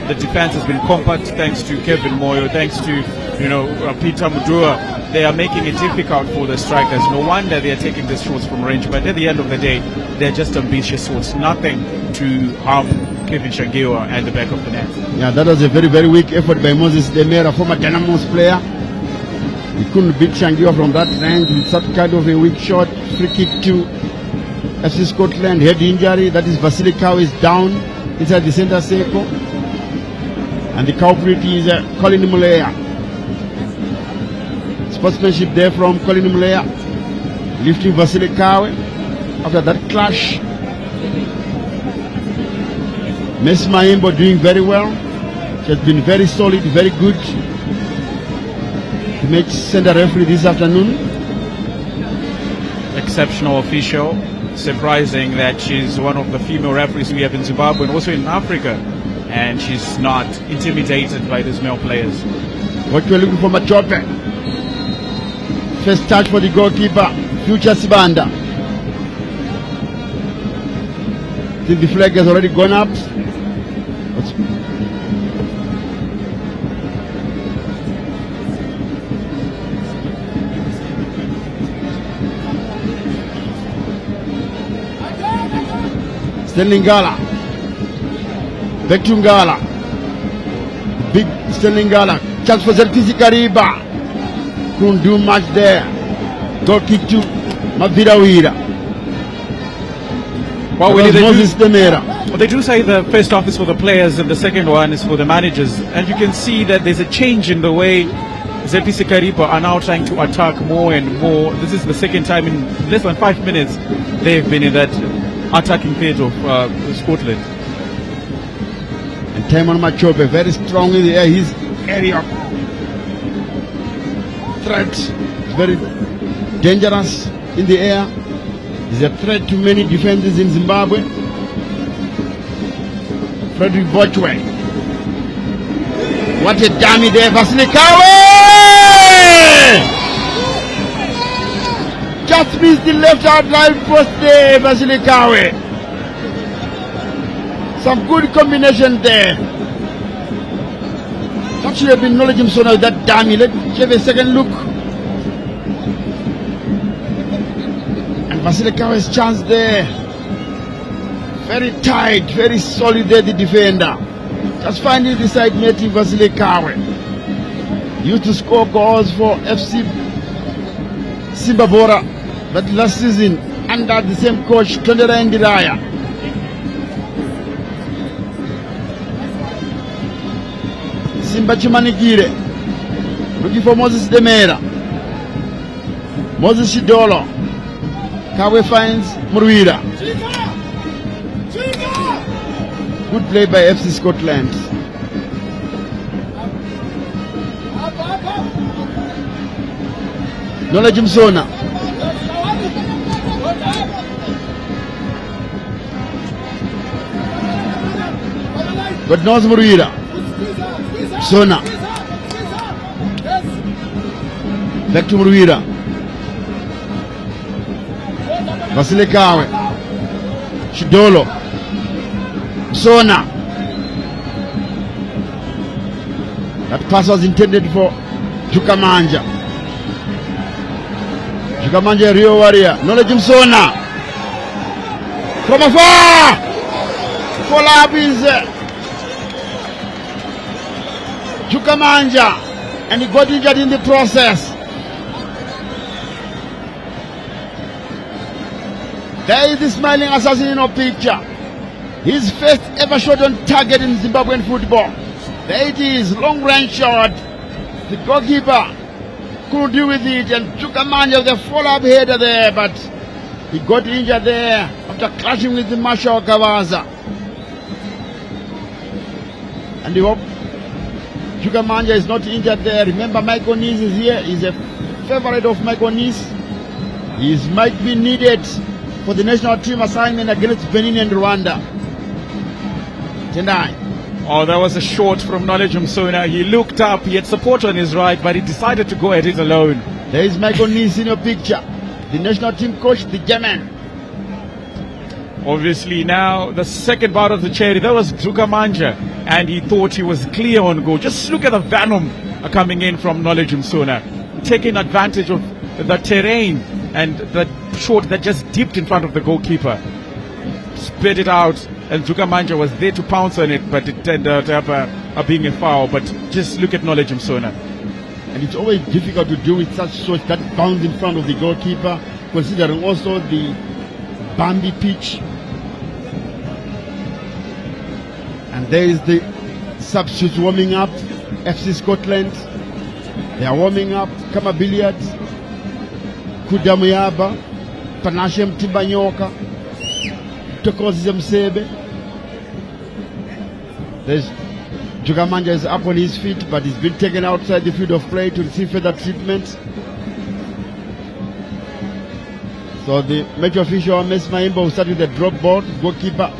The defense has been compact thanks to Kevin Moyo, thanks to Peter Mudua. They are making it difficult for the strikers. No wonder they are taking the shots from range. But at the end of the day, they're just ambitious shots. Nothing to harm Kevin Shangiwa at the back of the net. Yeah, that was a very, very weak effort by Moses Demera, former Dynamo's player. He couldn't beat Shangiwa from that range with such kind of a weak shot. Free kick to FC Scotland. Head injury. That is Vasily Kawe is down inside the center circle. And the culprit is Colin Mulea. Sportsmanship there from Colin Mulea, lifting Vasily Kawe after that clash. Messi Maimbo doing very well. She has been very solid, very good. The match center referee this afternoon. Exceptional official. Surprising that she's one of the female referees we have in Zimbabwe and also in Africa. And she's not intimidated by these male players. What we're looking for, Machope. First touch for the goalkeeper, Future Sibanda. I think the flag has already gone up. Sterling Gala. Back to Ngala. Big Sterling Gala. Chance for ZPC Kariba. Couldn't do much there. Goal kick to Mavirawira. Well, they do say the first half is for the players and the second one is for the managers. And you can see that there's a change in the way ZPC Kariba are now trying to attack more and more. This is the second time in less than 5 minutes they've been in that attacking phase of Scotland. And Taimon Machope very strong in the air. His area threat. He's very dangerous in the air. He's a threat to many defenders in Zimbabwe. Frederick Bochwe. What a dummy there, Vasilikawe! Just missed the left outline post there, Vasilikawe. Some good combination there. That should have been knowledge him so now that dummy. Let's have a second look. And Vasilikawe's chance there. Very tight, very solid there, the defender. Just finding the side native Vasilikawe. Used to score goals for FC Simbabora, but last season under the same coach, Tondera Ndiraya. Simba Chimanikire, looking for Moses Demera. Moses Shidolo. Kawe finds Murwira. Good play by FC Scotland. Knowledge Msona. God knows Murwira. Msona. Back to Murwira. Vasilikawe. Shidolo. Msona. That pass was intended for Jukamanja. Jukamanja, Rio warrior. Knowledge Msona. From afar. Follow-up is Jukamanja. And he got injured in the process. There is the smiling assassin in our picture. His first ever shot on target in Zimbabwean football. There it is, long range shot. The goalkeeper couldn't deal with it, and Jukamanja with a follow-up header there, but he got injured there after clashing with the Marshall Kavaza. And we hope Jukamanja is not injured there. Remember, Michael Nice is here. He's a favorite of Michael Nice. He might be needed for the national team assignment against Benin and Rwanda. Tendai. Oh, that was a shot from Knowledge Msona. He looked up, he had support on his right, but he decided to go at it alone. There is Michael Nice in your picture. The national team coach, the German. Obviously now, the second part of the cherry, that was Jukamanja, and he thought he was clear on goal. Just look at the venom coming in from Knowledge Msona, taking advantage of the terrain and the shot that just dipped in front of the goalkeeper. Spit it out, and Jukamanja was there to pounce on it, but it turned out to have being a foul. But just look at Knowledge Msona. And it's always difficult to do with such shots that bounce in front of the goalkeeper, considering also the Bambi pitch. And there is the substitutes warming up, FC Scotland. They are warming up, Kama Billiards, Kudamuyaba, Panashem Timbanyoka, Tokozi Msebe. There's Jukamanja is up on his feet, but he's been taken outside the field of play to receive further treatment. So the match official, Mes Maimba, will start with the drop ball. Goalkeeper,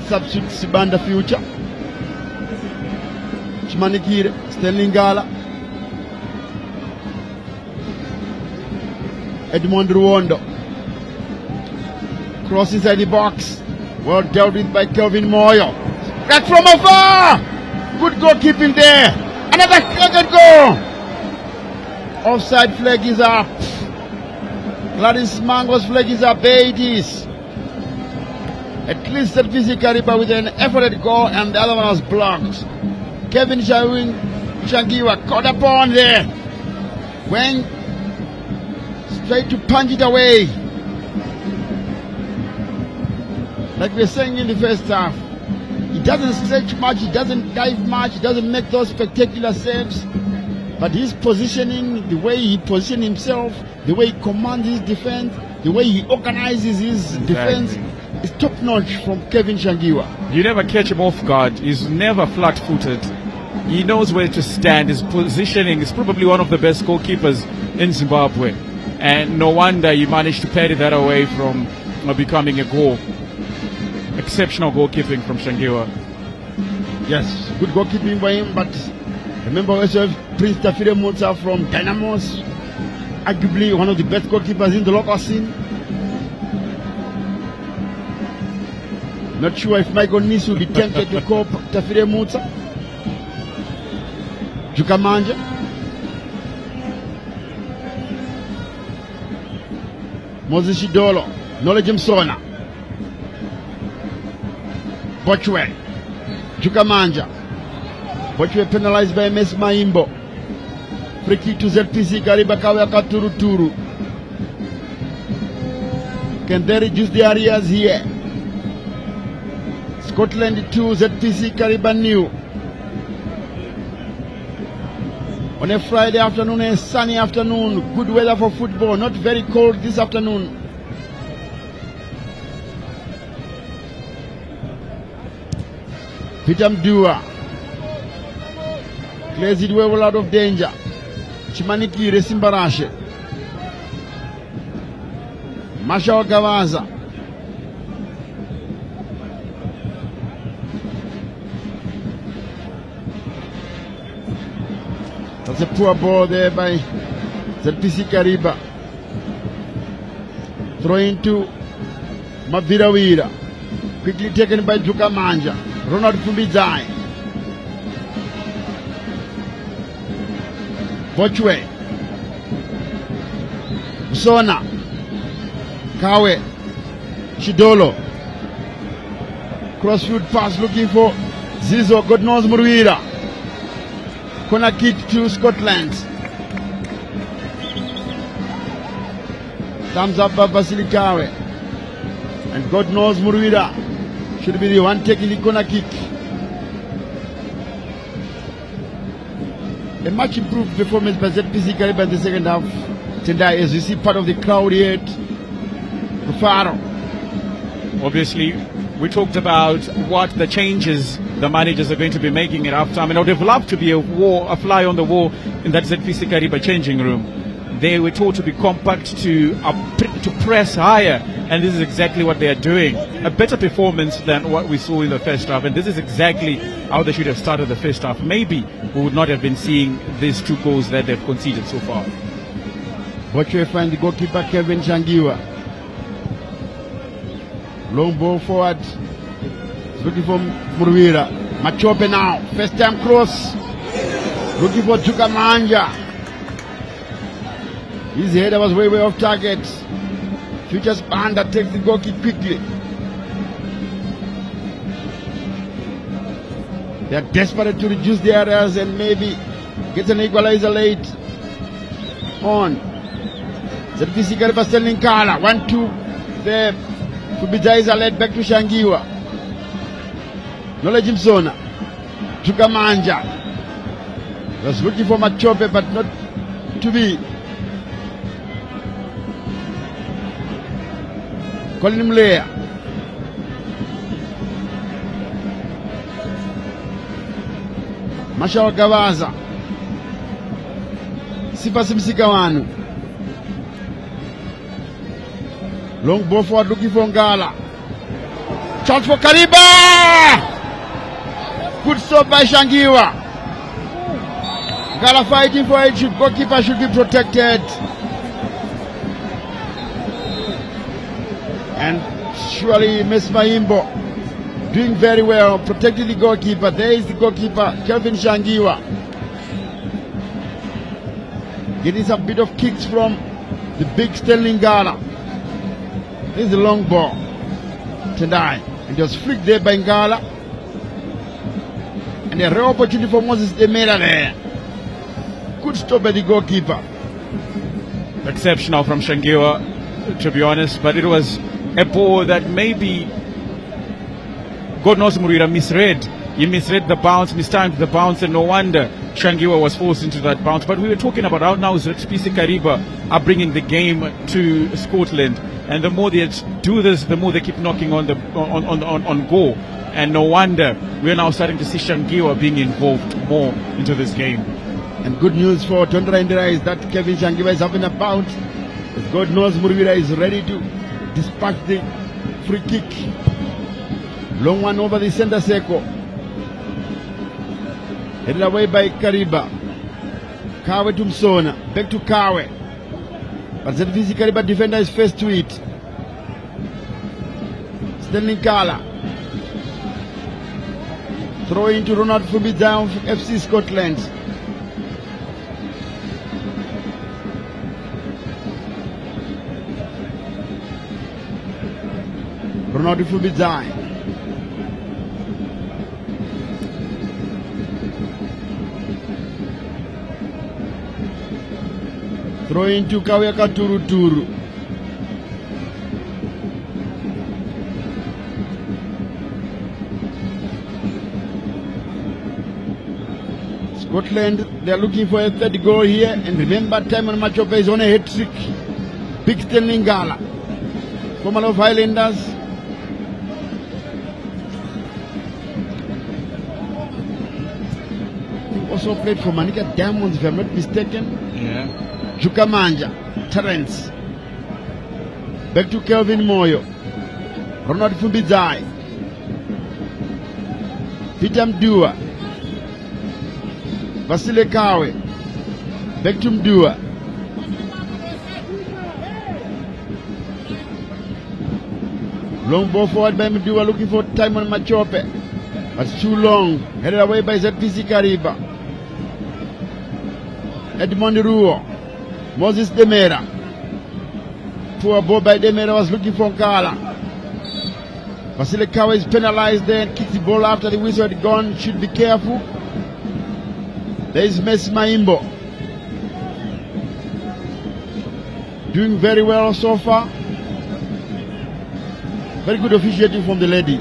substitute Sibanda Future. Chimanikire, Sterling Gala. Edmond Ruondo. Cross inside the box. Well dealt with by Kelvin Moyo. Back from afar! Good goalkeeping there. Another second goal. Offside flag is up. Gladys Mango's flag is up. There it is. At least ZPC Kariba with an efforted goal, and the other one was blocked. Kevin Shangiwa caught upon there. Went straight to punch it away. Like we were saying in the first half, he doesn't stretch much, he doesn't dive much, he doesn't make those spectacular saves. But his positioning, the way he positions himself, the way he commands his defense, the way he organizes his defense is top notch from Kevin Shangiwa. You never catch him off guard. He's never flat-footed. He knows where to stand. His positioning is probably one of the best goalkeepers in Zimbabwe. And no wonder he managed to parry that away from becoming a goal. Exceptional goalkeeping from Shangiwa. Yes, good goalkeeping by him, but remember also Prince Tafire Motsa from Dynamos, arguably one of the best goalkeepers in the local scene. Not sure if Michael Nisu will be tempted to call Tafire Motsa. Jukamanja. Moses Shidolo, Knowledge Msona. Bochwe. Jukamanja. Bochwe penalized by MS Maimbo. Free kick to ZPC Kariba Kawaka Turu. Can they reduce the areas here? Scotland 2, ZPC Kariba new. On a Friday afternoon, a sunny afternoon, good weather for football, not very cold this afternoon. Peter Mdua clears it well out of danger. Chimaniki Resimbarashe. Mashao Gavaza. That's a poor ball there by ZPC Kariba. Throw into Mavirawira. Quickly taken by Jukamanja. Ronald Fumbizai. Bochwe. Usona. Kawe. Shidolo. Crossfield pass looking for Zizo. God knows Murwira. Corner kick to Scotland. Thumbs up by Basilikawe. And God knows Murwira should be the one taking the corner kick. A much improved performance by ZPC Kariba in the second half. Tendai, as you see part of the crowd here at Rufaro. Obviously, we talked about what the changes the managers are going to be making at halftime, and I would have loved to be a fly on the wall in that ZPC Kariba changing room. They were told to be compact, to press higher, and this is exactly what they are doing. A better performance than what we saw in the first half, and this is exactly how they should have started the first half. Maybe we would not have been seeing these 2 goals that they've conceded so far. Watch you find the goalkeeper Kevin Shangiwa. Long ball forward. Looking for Murwira. Machope now. First time cross. Looking for Chukamanja. His header was way off target. Future span that takes the goal kick quickly. They are desperate to reduce the areas and maybe get an equalizer late on. ZPC Kariba still in Kala. 1-2 there. Fubidaiza led back to Shangiwa. Knowledge Msona. Chukamanja. Was looking for Machope but not to be. Colin Mlea. Mashawa Gavaza. Sifa Simsikawanu. Long ball forward looking for Ngala. Chance for Kariba! Good stop by Shangiwa. Ngala fighting for it. Goalkeeper should be protected. And surely Miss Maimbo doing very well, protecting the goalkeeper. There is the goalkeeper, Kelvin Shangiwa. Getting some bit of kicks from the big Sterling Ngala. This is a long ball. Tendai. And just flicked there by Ngala. And a rare opportunity for Moses Demera there. Good stop by the goalkeeper. Exceptional from Shangiwa, to be honest, but it was a ball that maybe God knows Murira misread. He misread the bounce, mistimed the bounce, and no wonder Shangiwa was forced into that bounce. But we were talking about how now ZPC Kariba are bringing the game to Scotland, and the more they do this, the more they keep knocking on the on goal, and no wonder we're now starting to see Shangiwa being involved more into this game. And good news for Tondra Indira is that Kevin Shangiwa is up and about. As God knows, Murvira is ready to dispatch the free kick. Long one over the center circle. Headed away by Kariba. Kawe to Msona. Back to Kawe. But ZPC Kariba defender is first to it. Sterling Kala. Throw into Ronald Fumbi down for FC Scotland. Ronald Fumbi down. Throw into Kaweka Turu. Scotland, they are looking for a third goal here. And remember, Timon Machope is on a hat trick. Big Sterling Gala, former of Highlanders. He also played for Manica Diamonds, if I'm not mistaken. Yeah. Jukamanja, Terence. Back to Kelvin Moyo. Ronald Fumbizai. Peter Mdua. Vasile Kawe. Back to Mdua. Long ball forward by Mdua, looking for Timon Machope. That's too long. Headed away by ZPC Kariba. Edmond Ruo. Moses Demera. Poor ball by Demera, was looking for Kala. Vasile Kawe is penalized there and kicks the ball after the whistle had gone. Should be careful. There is Messi Maimbo. Doing very well so far. Very good officiating from the lady.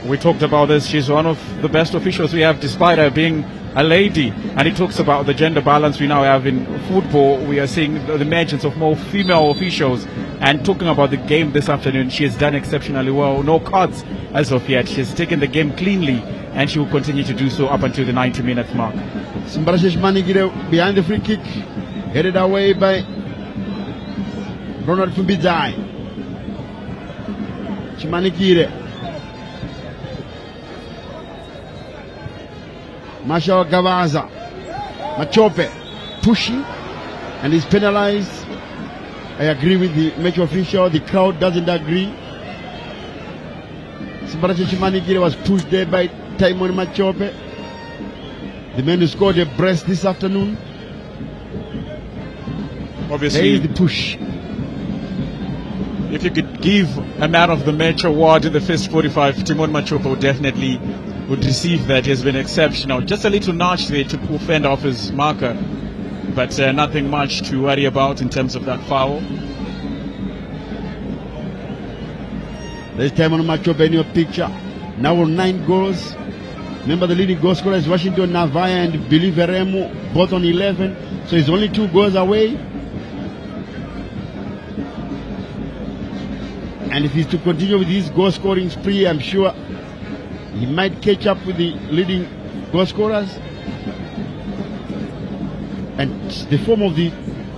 We talked about this. She's one of the best officials we have, despite her being a lady. And it talks about the gender balance we now have in football. We are seeing the emergence of more female officials. And talking about the game this afternoon, she has done exceptionally well. No cards as of yet. She has taken the game cleanly, and she will continue to do so up until the 90-minute mark. Simbarashish Manigire behind the free kick, headed away by Ronald Fumbizai. Chimanikire. Marshall Gavaza. Machope pushing and is penalized. I agree with the match official. The crowd doesn't agree. Simbarashish Manigire was pushed there by Timon Machope, the man who scored a brace this afternoon. Obviously, there is the push. If you could give a man of the match award in the first 45, Timon Machope definitely would receive that. He has been exceptional. Just a little notch there to fend off his marker, but nothing much to worry about in terms of that foul. There's Timon Machope in your picture. Now with 9 goals. Remember, the leading goal scorer is Washington Navaya and Billy Veremo, both on 11. So he's only 2 goals away. And if he's to continue with his goal scoring spree, I'm sure he might catch up with the leading goal scorers. And the form of the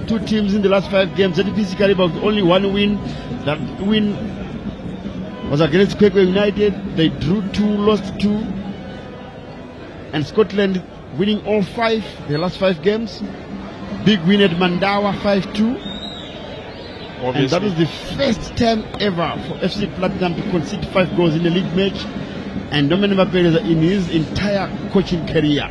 2 teams in the last 5 games, ZPC Kariba with only 1 win. That win was against Kwekwe United. They drew 2, lost 2. And Scotland winning all 5, their last 5 games. Big win at Mandawa, 5-2. And that was the first time ever for FC Platinum to concede 5 goals in a league match. And Dominic Perez in his entire coaching career.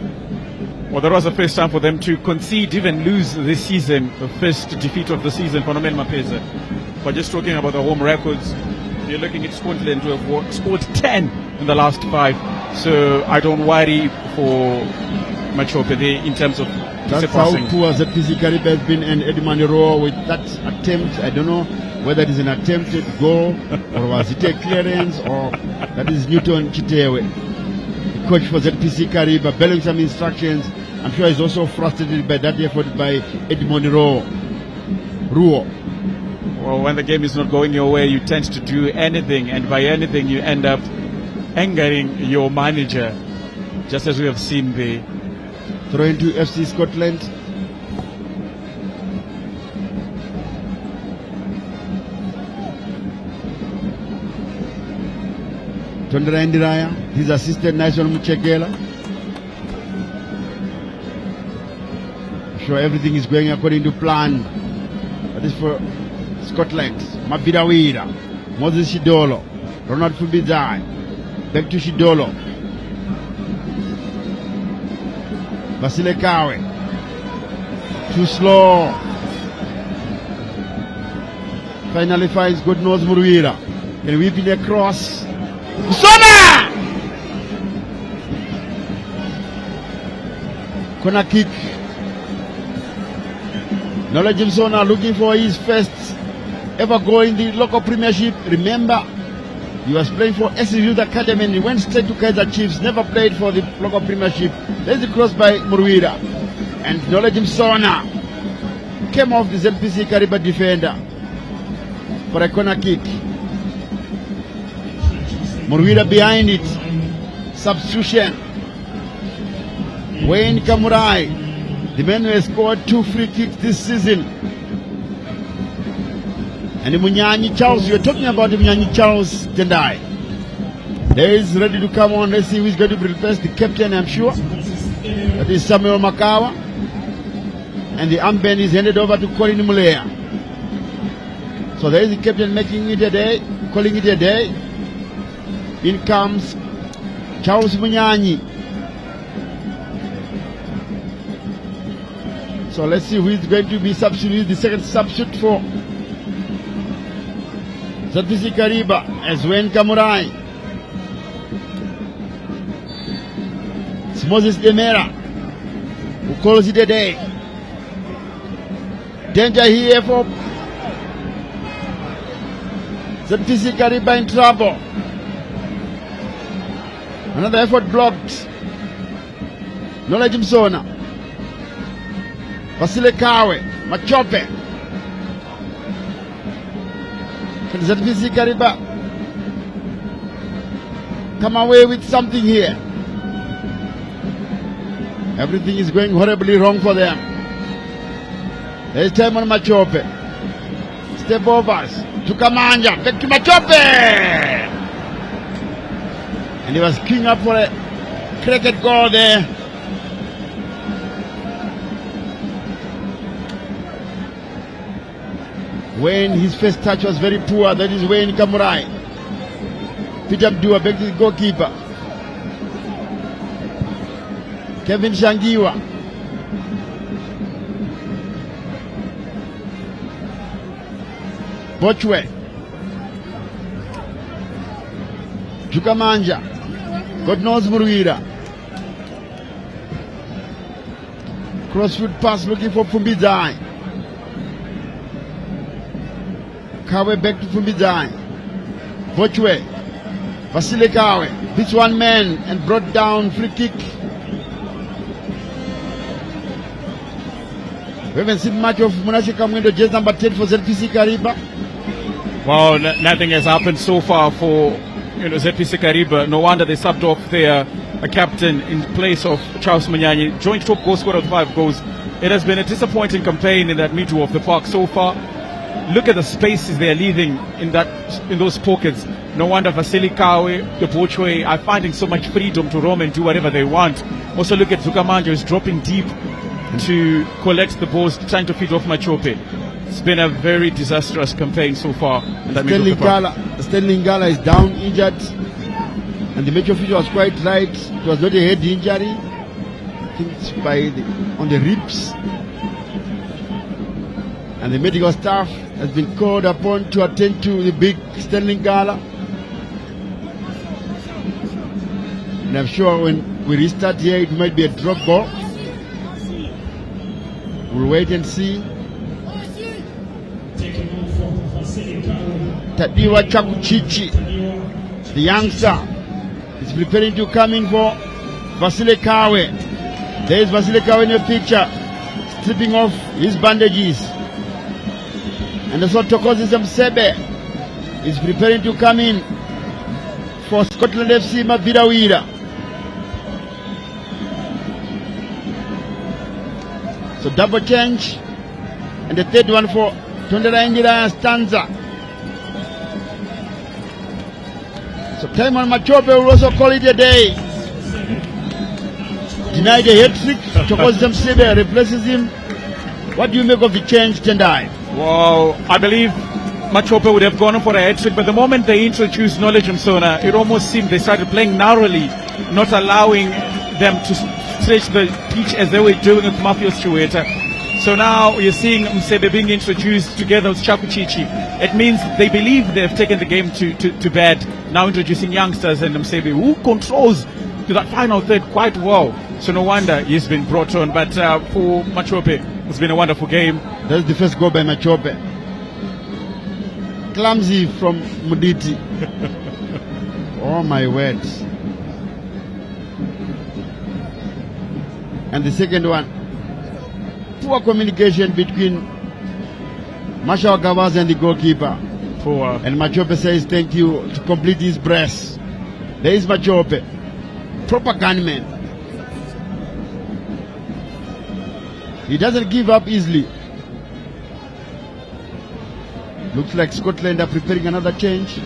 Well, that was the first time for them to concede, even lose this season, the first defeat of the season for Nomen Mapeza. But just talking about the home records, you're looking at Scotland to have scored 10 in the last 5. So I don't worry for Machope there in terms of that's surpassing. How poor ZPC Kariba has been, and Edmund Rowe with that attempt. I don't know whether it is an attempted goal or was it a clearance, or that is Newton Chitewe, the coach for ZPC Kariba, belling some instructions. I'm sure he's also frustrated by that effort by Edmund Rowe. Well, when the game is not going your way, you tend to do anything, and by anything you end up angering your manager, just as we have seen there. Throw into FC Scotland. Tondra Indiraya, his assistant National Muchekela. Sure everything is going according to plan. That is for Scotland. Mabidawira, Moses Shidolo, Ronald Fubizai, back to Shidolo. Vasile Kawe, too slow. Finally finds God knows Muruira. And whipping across. Sona! Corner kick. Knowledge Msona looking for his first ever goal in the local premiership. Remember, he was playing for SC Youth Academy and he went straight to Kaizer Chiefs, never played for the local premiership. There's the cross by Muruira. And Knowledge Msona came off the ZPC Kariba defender for a corner kick. Muruira behind it. Substitution. Wayne Kamurai, the man who has scored 2 free kicks this season. And the Munyanyi Charles, you're talking about the Munyanyi Charles Tendai. There is ready to come on. Let's see who is going to replace the captain, I'm sure. That is Samuel Makawa. And the armband is handed over to Colin Mulea. So there is the captain making it a day, calling it a day. In comes Charles Munyanyi. So let's see who is going to be substituted, the second substitute for ZPC Kariba as Wayne Kamurai. It's Moses Demera who calls it a day. Danger here for ZPC Kariba in trouble. Another effort blocked. Knowledge Msona. Vasile Kawe. Machope. Can ZPC Kariba come away with something here? Everything is going horribly wrong for them. There's time on Machope. Step overs. To Kamanja. Back to Machope. And he was queuing up for a cricket goal there. Wayne, his first touch was very poor. That is Wayne Kamurai. Peter Abdua back to the goalkeeper. Kevin Shangiwa. Bochwe. Jukamanja. God knows Muruira. Crossfield pass looking for Fumbizai. Kawe back to Fumbizai. Bochwe. Vasile Kawe. Beats one man and brought down free kick. We haven't seen much of Munashe Kamwendo, just number 10 for ZPC Kariba. Well, nothing has happened so far for ZPC Kariba. No wonder they subbed off their captain in place of Charles Munyanyi, joint top goal scorer with 5 goals. It has been a disappointing campaign in that middle of the park so far. Look at the spaces they are leaving in those pockets. No wonder Vasily Kawe, the Bochwe are finding so much freedom to roam and do whatever they want. Also look at Zukamanja, who's dropping deep to collect the balls, trying to feed off Machope. It's been a very disastrous campaign so far. Stanley Ngala is down, injured, and the match official was quite right. It was not a head injury. I think it's on the ribs. And the medical staff has been called upon to attend to the big Stanley Ngala. And I'm sure when we restart here, it might be a drop ball. We'll wait and see. Tadiwa Chakuchichi, the youngster, is preparing to come in for Vasile Kawe. There is Vasile Kawe in your picture, stripping off his bandages. And also Tokozi Msebe is preparing to come in for Scotland FC, Mavidawira. So double change. And the third one for Tondera Stanza. So Taimon Machope will also call it a day. Denied a hat-trick. Chokozam Sebe replaces him. What do you make of the change, Tendai? Well, I believe Machope would have gone on for a hat-trick, but the moment they introduced Knowledge Msona, it almost seemed they started playing narrowly, not allowing them to stretch the pitch as they were doing with Mafios Chiweta. So now you're seeing Msebe being introduced together with Chakuchichi. It means they believe they've taken the game to bed, now introducing youngsters and Msebe, who controls to that final third quite well. So no wonder he's been brought on. But for Machope, it's been a wonderful game. That's the first goal by Machope. Clumsy from Muditi. Oh my words. And the second one, poor communication between Marshall Gavaz and the goalkeeper. Poor. And Machope says thank you to complete his brace. There is Machope, proper gunman. He doesn't give up easily. Looks like Scotland are preparing another change. You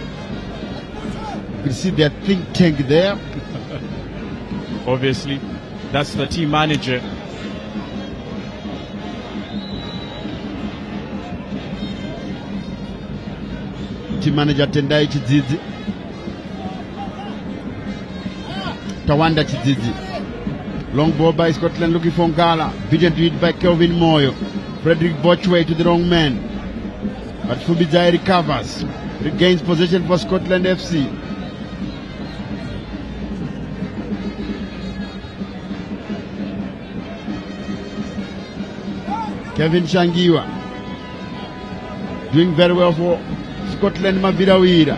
can see their think tank there. Obviously, that's the team manager. Team manager Tendai Chidzizi. Tawanda Chidzizi. Long ball by Scotland looking for Ngala. Beaten to it by Kelvin Moyo. Frederick Bochway to the wrong man. But Fubizai recovers. Regains possession for Scotland FC. Kevin Shangiwa. Doing very well for Scotland, Mavidawira.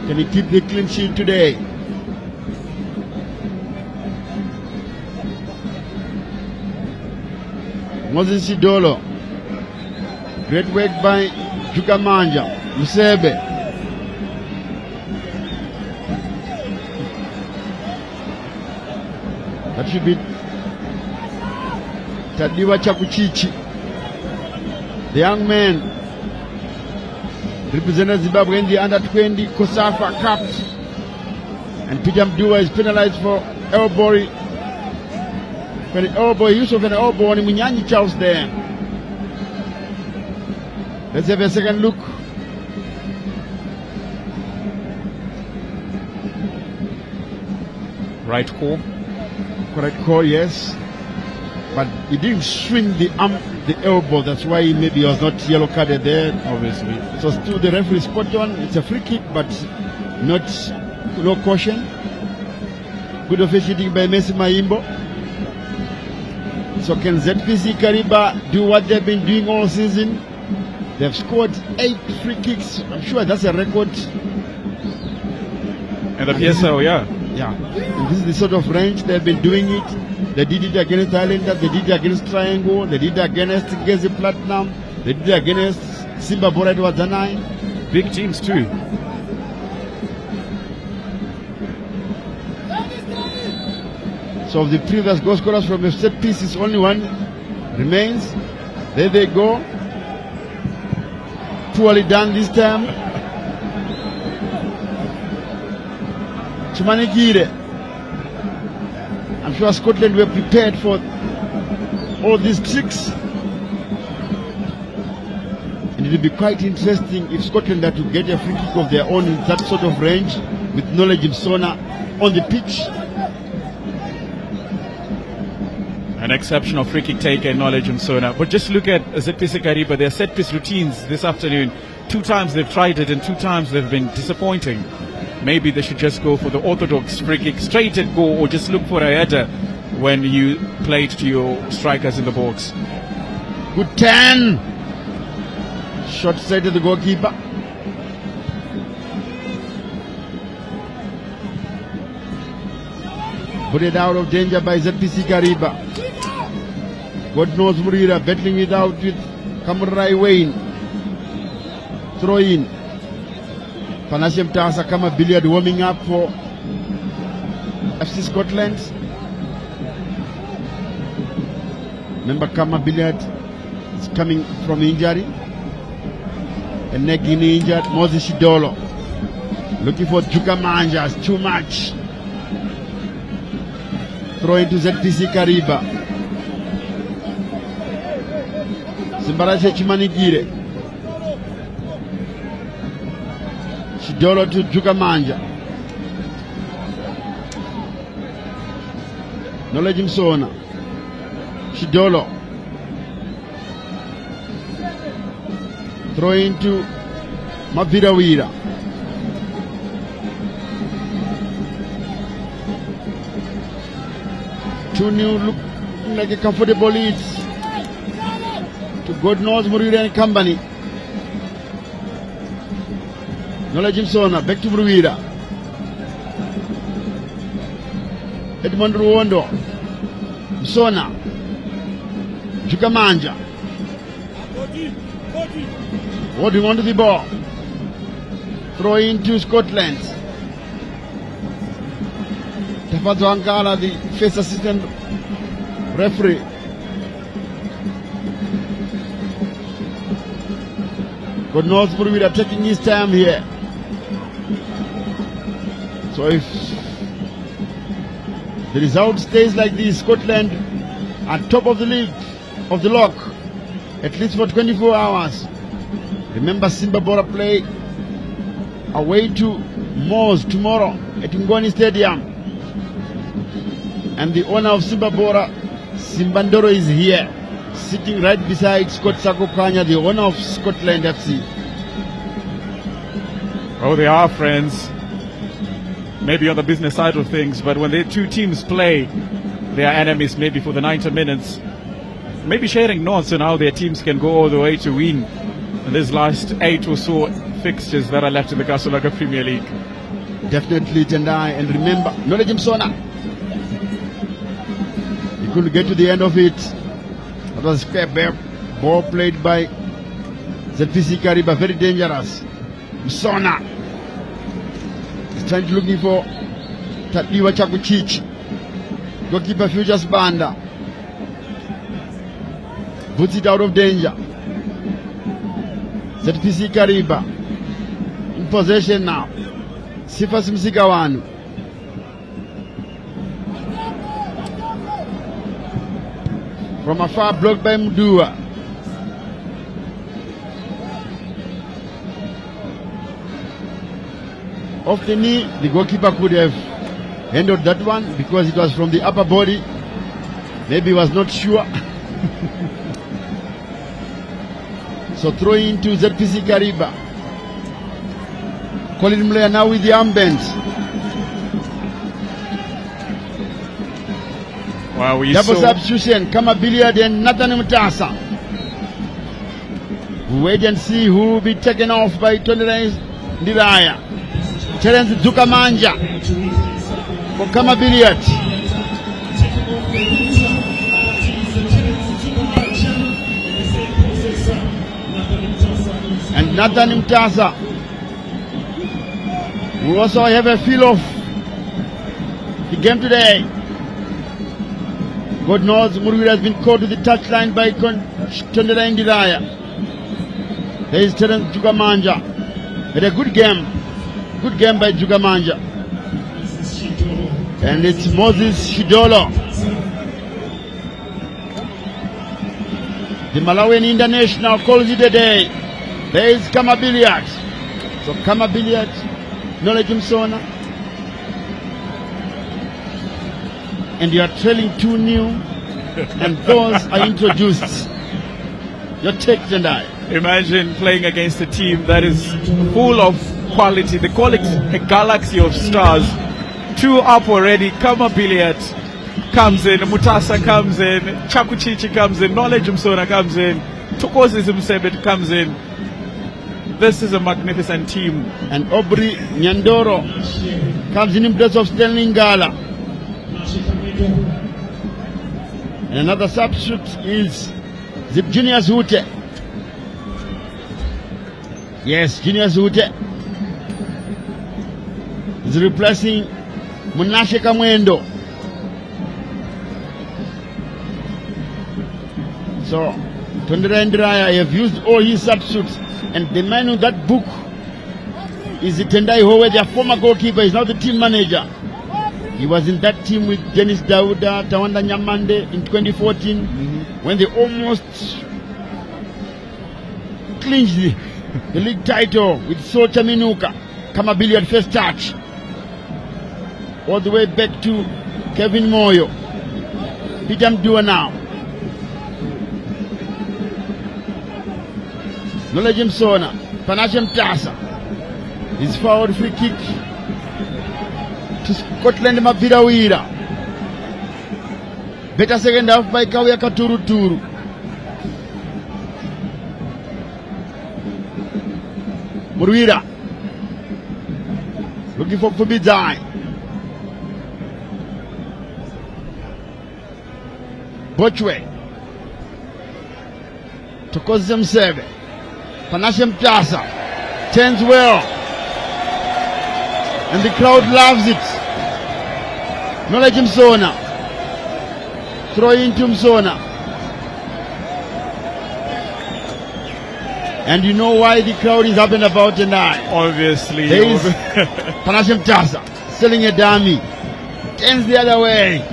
Can he keep the clean sheet today? Moses Sidolo. Great work by Jukamanja. Musebe. That should be Tadiwa Chakuchichi. The young man represented Zimbabwe in the under-20 Kosafa Cup. And Peter Mdua is penalized for elbow. For the elbow, use of an elbow on Munyanyi Charles there. Let's have a second look. Right call. Correct call, yes. But he didn't swing the arm, the elbow. That's why maybe he was not yellow carded there. Obviously. So still the referee spot on. It's a free kick, but no caution. Good officiating by Messi Maimbo. So can ZPC Kariba do what they've been doing all season? They've scored 8 free kicks. I'm sure that's a record. And the PSL, yeah. Yeah. And this is the sort of range they've been doing it. They did it against Islanders, they did it against Triangle, they did it against Gezi Platinum, they did it against Simba Borat Wazanai. Big teams too. So of the previous goal scorers from the set pieces, only one remains. There they go. Poorly done this time. Chumanigire. I'm sure Scotland were prepared for all these tricks. And it will be quite interesting if Scotland are to get a free kick of their own in that sort of range with Knowledge Msona on the pitch. An exceptional free kick taker in Knowledge Msona. But just look at ZPC Kariba, their set piece routines this afternoon. 2 times they've tried it and 2 times they've been disappointing. Maybe they should just go for the orthodox free kick, straight at goal, or just look for a header when you play it to your strikers in the box. Good 10. Short side to the goalkeeper. Put it out of danger by ZPC Kariba. God knows Murira battling it out with Kamurai Wayne. Throw in. Panashe Mtasa kama Billiard warming up for FC Scotland. Remember Kama Billiard is coming from injury. And neck injured. Moses Shidolo looking for Juga Manjas. Too much. Throw into ZPC Kariba. Simbarache Chimanigire. Shidolo to Juga Manja. Knowledge Msona. Shidolo. Throw into Mavirawira. Two new look like a comfortable lead to God knows Murwira and company. Knowledge Msona. Back to Murwira. Edmond Ruondo. Msona. Jukamanja. Holding on to the ball. Throw into Scotland. Tafazo Angala, the first assistant referee. God knows Murwira taking his time here. So if the result stays like this, Scotland at top of the league, of the lock, at least for 24 hours. Remember Simba Bora play away to Moors tomorrow at Ngoni Stadium. And the owner of Simba Bora, Simbandoro, is here, sitting right beside Scott Sakokanya, the owner of Scotland FC. Oh, they are friends. Maybe on the business side of things, but when the two teams play, they are enemies maybe for the 90 minutes. Maybe sharing notes on how their teams can go all the way to win in these last 8 or so fixtures that are left in the Kasulaga Premier League. Definitely, Tendai. And remember, Knowledge Msona. He couldn't get to the end of it. That was a square ball played by ZPC Kariba, very dangerous. Msona is trying to looking for Tatiwa Chakuchich. Goalkeeper Futures Banda puts it out of danger. ZPC Kariba in possession now. Sifas Msigawanu. From afar, blocked by Mdua. Off the knee, the goalkeeper could have handled that one because it was from the upper body. Maybe he was not sure. So throwing into ZPC Kariba. Colin Mlea now with the armband. Wow, we Double saw substitution, Kama Billiard and Nathan Mutasa. Wait and see who will be taken off by Tony Ndiraya. Terence Zukamanja for Kama Billiard. And Nathan Mutasa, who also have a feel of the game today. God knows Murwira has been called to the touchline by Tondela Ndiraya. There is Terence Jugamanja. Had a good game. Good game by Jugamanja. And it's Moses Shidolo. The Malawian International calls it a day. There is Kama Billiard. So Kama Billiard, Knowledge Msona. And you are trailing 2-0, and those are introduced. Your take, Tendai. Imagine playing against a team that is full of quality. They call it a galaxy of stars. 2 up already. Kama Billiard comes in, Mutasa comes in, Chakuchichi comes in, Knowledge Msona comes in, Tukosi Zimsebet comes in. This is a magnificent team. And Aubrey Nyandoro comes in place of Stanley Ngala. And another substitute is Junior Zute. Yes, Junior Zute. is replacing Munashe Kamwendo. So, Tondera Ndiraya have used all his substitutes, and the man in that book is Tendai Howe, their former goalkeeper, is now the team manager. He was in that team with Dennis Dauda, Tawanda Nyamande in 2014 when they almost clinched the league title with Socha Minuka, Kamabili at first touch. All the way back to Kevin Moyo, Peter Mdua now. Knowledge Msona, Panashe Mtasa. His forward free kick to Scotland Mabirawira. Better second half by Kawia Katuru Turu. Murwira looking for Kubizai. Bochwe Tokozi Msebe. Panashe Mtasa turns well, and the crowd loves it. Knowledge Msona, throw into Msona. And you know why the crowd is up and about tonight. Obviously. There is Panashe Mtasa selling a dummy, turns the other way,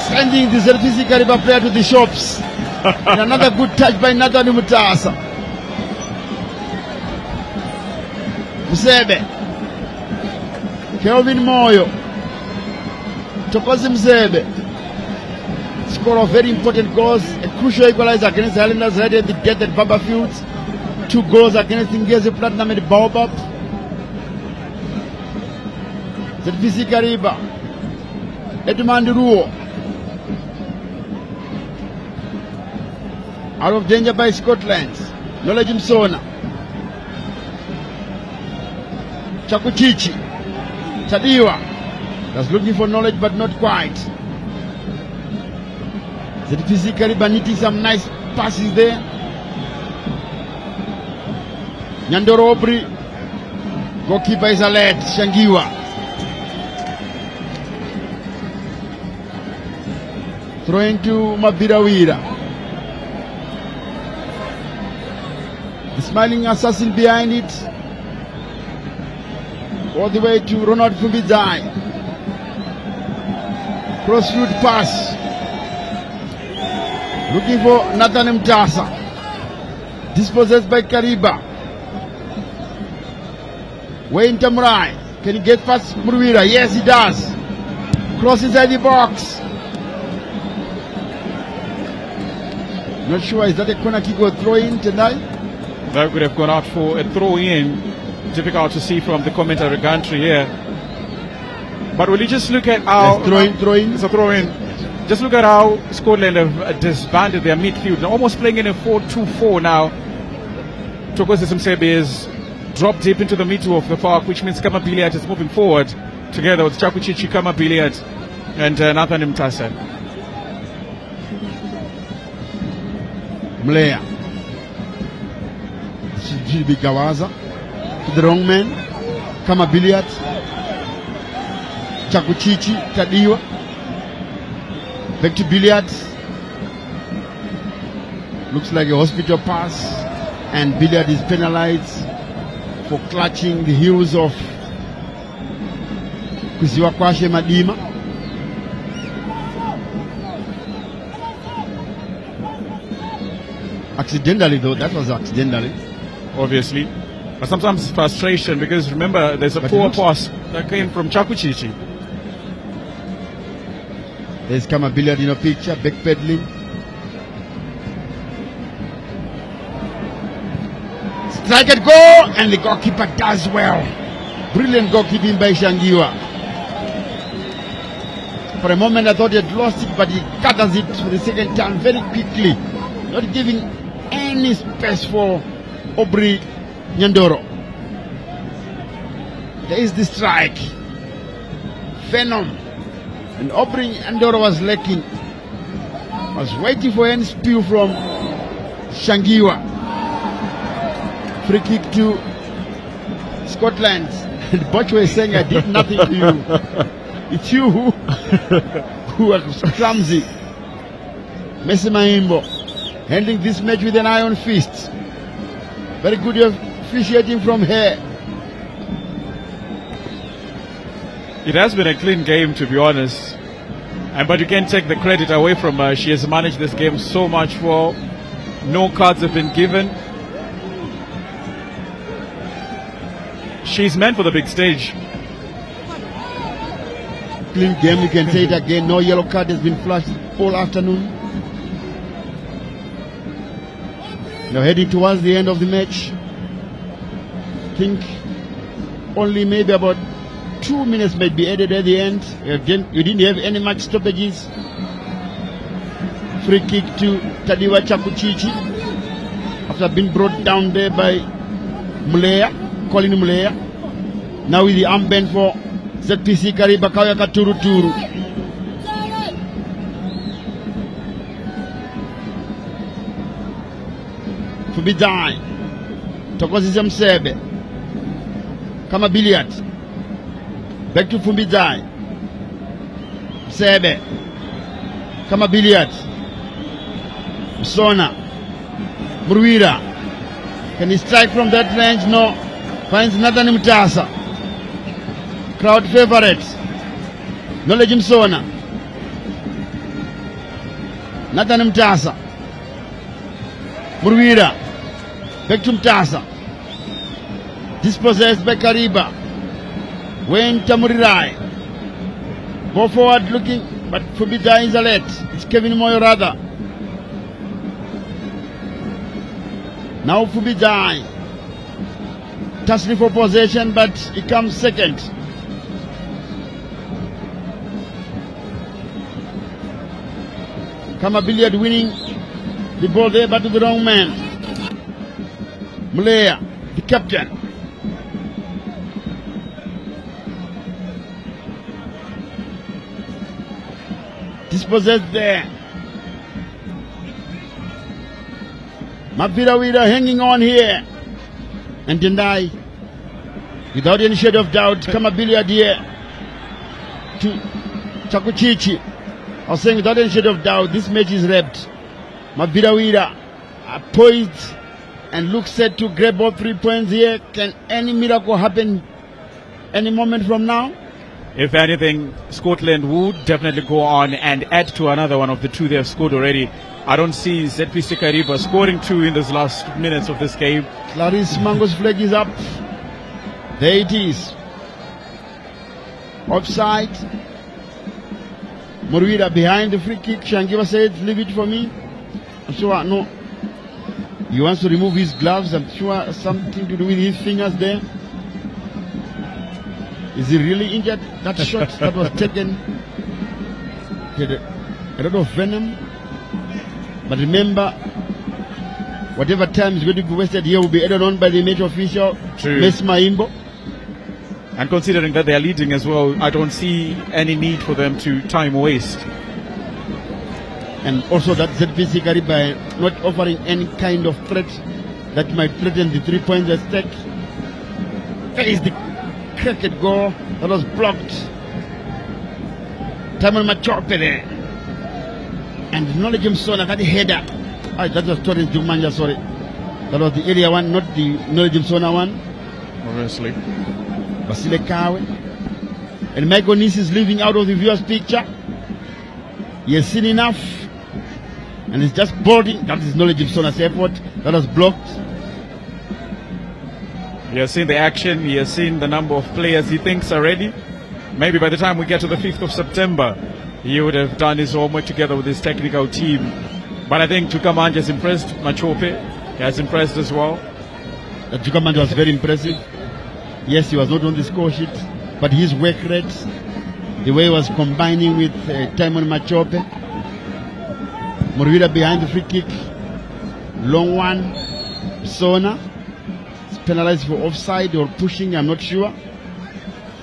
sending the ZPC Kariba player to the shops. And another good touch by Nathan Mutasa. Msebe, Kelvin Moyo, Tokozi Msebe score of very important goals, a crucial equalizer against the Highlanders right at the death at Baba Fields, 2 goals against Ngezi Platinum at Baobab. ZPC Kariba, Edmund Ruo, out of danger by Scotland. Knowledge Msona, Chakuchichi, Chadiwa, that's looking for knowledge but not quite. ZPC Kariba needing some nice passes there. Nyandoro Obri, goalkeeper is alert, Shangiwa. Throw into Mabirawira. The smiling assassin behind it. All the way to Ronald Fumbizai. Cross-route pass. Looking for Nathan Mtasa. Dispossessed by Kariba. Wayne Tamurai. Can he get past Murwira? Yes, he does. Cross inside the box. Not sure, is that a corner kick or throw in tonight? That would have gone out for a throw in. Difficult to see from the commentary gantry here. But will you just look at how... Yes, throw in. It's a throw in. Just look at how Scotland have disbanded their midfield. They're almost playing in a 4-2-4 now. Tokozi Msebe is dropped deep into the middle of the park, which means Kama Billiard is moving forward together with Chakuchichi, Kama Billiard, and Nathan Mtasa. Mlea. Jibi Gawaza. To the wrong man. Kama Billiard. Chakuchichi, Tadiwa. Back to Billiard. Looks like a hospital pass. And Billiard is penalized for clutching the heels of Kusiwakwashe Madima. Accidentally though, that was accidentally. Obviously. But sometimes frustration, because remember there's a poor pass that came from Chakuchichi. There's Kama Billiard in a picture, backpedaling. Strike at goal, and the goalkeeper does well. Brilliant goalkeeping by Shangiwa. For a moment I thought he had lost it, but he gathers it for the second time very quickly, not giving any space for Obri Nyandoro. There is the strike. Venom. And Obri Nyandoro was lacking. Was waiting for any spew from Shangiwa. Free kick to Scotland. And Bochwe is saying, I did nothing to you. It's you who are clumsy. Messi Maimbo handling this match with an iron fist. Very good officiating from here. It has been a clean game, to be honest. But you can't take the credit away from her. She has managed this game so much well. No cards have been given. She's meant for the big stage. Clean game, you can say it again. No yellow card has been flashed all afternoon. Now heading towards the end of the match. I think only maybe about 2 minutes might be added at the end. You didn't have any match stoppages. Free kick to Tadiwa Chakuchichi after being brought down there by Colin Mulea. Now with the armband for ZPC Kariba Kawya Katuru Turu. Fubidai Tokozisa Msebe kama billiard. Back to Fumbidai. Msebe kama billiard. Msona Mruira, can he strike from that range? No. Finds Nathan Mtasa. Crowd favorite. Knowledge Msona. Nathan Mtasa. Mruira. Back to Mtasa. Dispossessed by Kariba. Wayne Tamurirai. Go forward looking, but Fubidai is alert. It's Kevin Moyo rather. Now Fubidai. Tussling for possession, but he comes second. Kama Billiard winning the ball there, but to the wrong man. Mulea, the captain. Dispossessed there. Mapira Wida hanging on here. And Tendai, without any shade of doubt, Kama Billiard here to Chakuchichi. I was saying without any shade of doubt, this match is wrapped. Mapira Wida poised and looks set to grab all 3 points here. Can any miracle happen any moment from now? If anything, Scotland would definitely go on and add to another one of the 2 they have scored already. I don't see ZPC Kariba scoring 2 in this last minutes of this game. Clarice Mango's flag is up. There it is. Offside. Murwira behind the free kick. Shangiva said, leave it for me. I'm sure, no. He wants to remove his gloves. I'm sure something to do with his fingers there. Is he really injured? That shot that was taken had a lot of venom. But remember, whatever time is going to be wasted here will be added on by the match official, Messi Maimbo. And considering that they are leading as well, I don't see any need for them to time waste. And also that ZPC Kariba not offering any kind of threat that might threaten the 3 points at stake. There is the cricket goal that was blocked. Taman Machope there. And Knowledge Msona, that header. That was Torres Jumanja, sorry. That was the area one, not the Knowledge Msona one. Obviously. Basile Kawe. And Michael Nis is leaving out of the viewer's picture. He has seen enough. And he's just boarding. That is Knowledge Msona's effort. That was blocked. He has seen the action. He has seen the number of players he thinks are ready. Maybe by the time we get to the 5th of September, he would have done his homework together with his technical team. But I think Chukamanja has impressed. Machope has impressed as well. Chukamanja was very impressive. Yes, he was not on the score sheet, but his work rate, the way he was combining with Timon Machope. Murwira behind the free kick. Long one. Sona. It's penalized for offside or pushing, I'm not sure.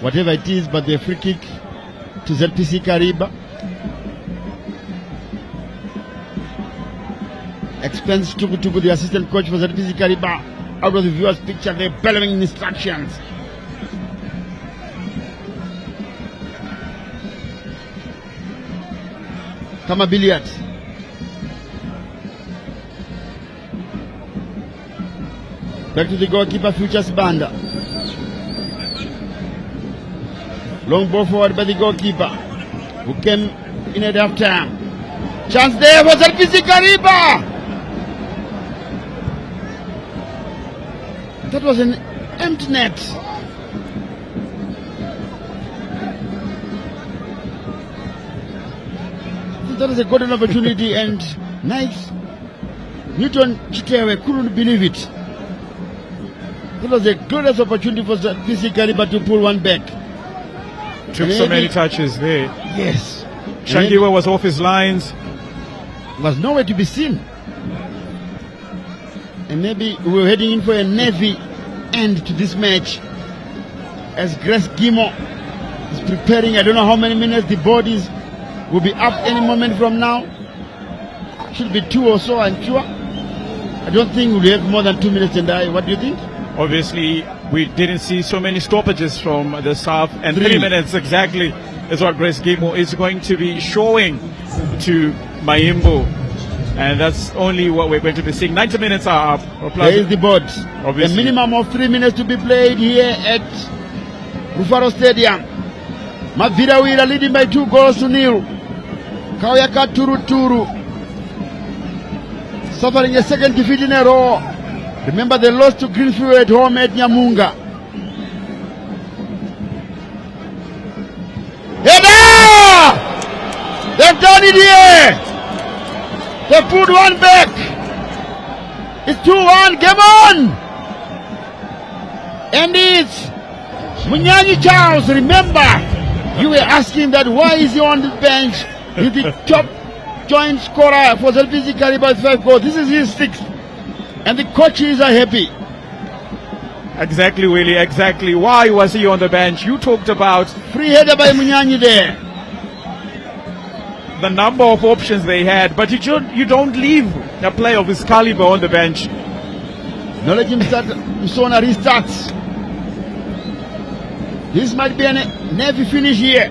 Whatever it is, but the free kick to ZPC Kariba. Expense to the assistant coach for ZPC Kariba. Out of the viewer's picture, they're bellowing instructions. kama billiards. Back to the goalkeeper, Futures Banda. Long ball forward by the goalkeeper, who came in at half time. Chance there for ZPC Kariba. That was an empty net. That was a golden opportunity, and nice. Newton Chitewe couldn't believe it. It was a glorious opportunity for ZPC Kariba to pull one back. Took so many touches there. Yes. Shangiwa was off his lines. Was nowhere to be seen. And maybe we were heading in for a Navy end to this match. As Grace Gimo is preparing, I don't know how many minutes, the bodies will be up any moment from now. Should be 2 or so, I'm sure. I don't think we'll have more than 2 minutes and what do you think? Obviously, we didn't see so many stoppages from the south, and 3 minutes exactly is what Grace Gimo is going to be showing to Mayimbo. And that's only what we're going to be seeing. 90 minutes are up. There is the board. Obviously. A minimum of 3 minutes to be played here at Rufaro Stadium. Mavira Wira leading by 2 goals to 0. Kauyaka Turu suffering a second defeat in a row. Remember, they lost to Greenfield at home at Nyamunga. Header! They've done it here! They put one back. It's 2-1. Game on! And it's Munyanyi Charles. Remember, you were asking that why is he on the bench? He's the top joint scorer for ZPC Kariba with 5 goals. This is his 6th. And the coaches are happy. Exactly, Willie, exactly. Why was he on the bench? You talked about Free header by Munyanyi there. the number of options they had, but you don't leave a player of his caliber on the bench. Now let him start. Msona restarts. This might be a Navy finish here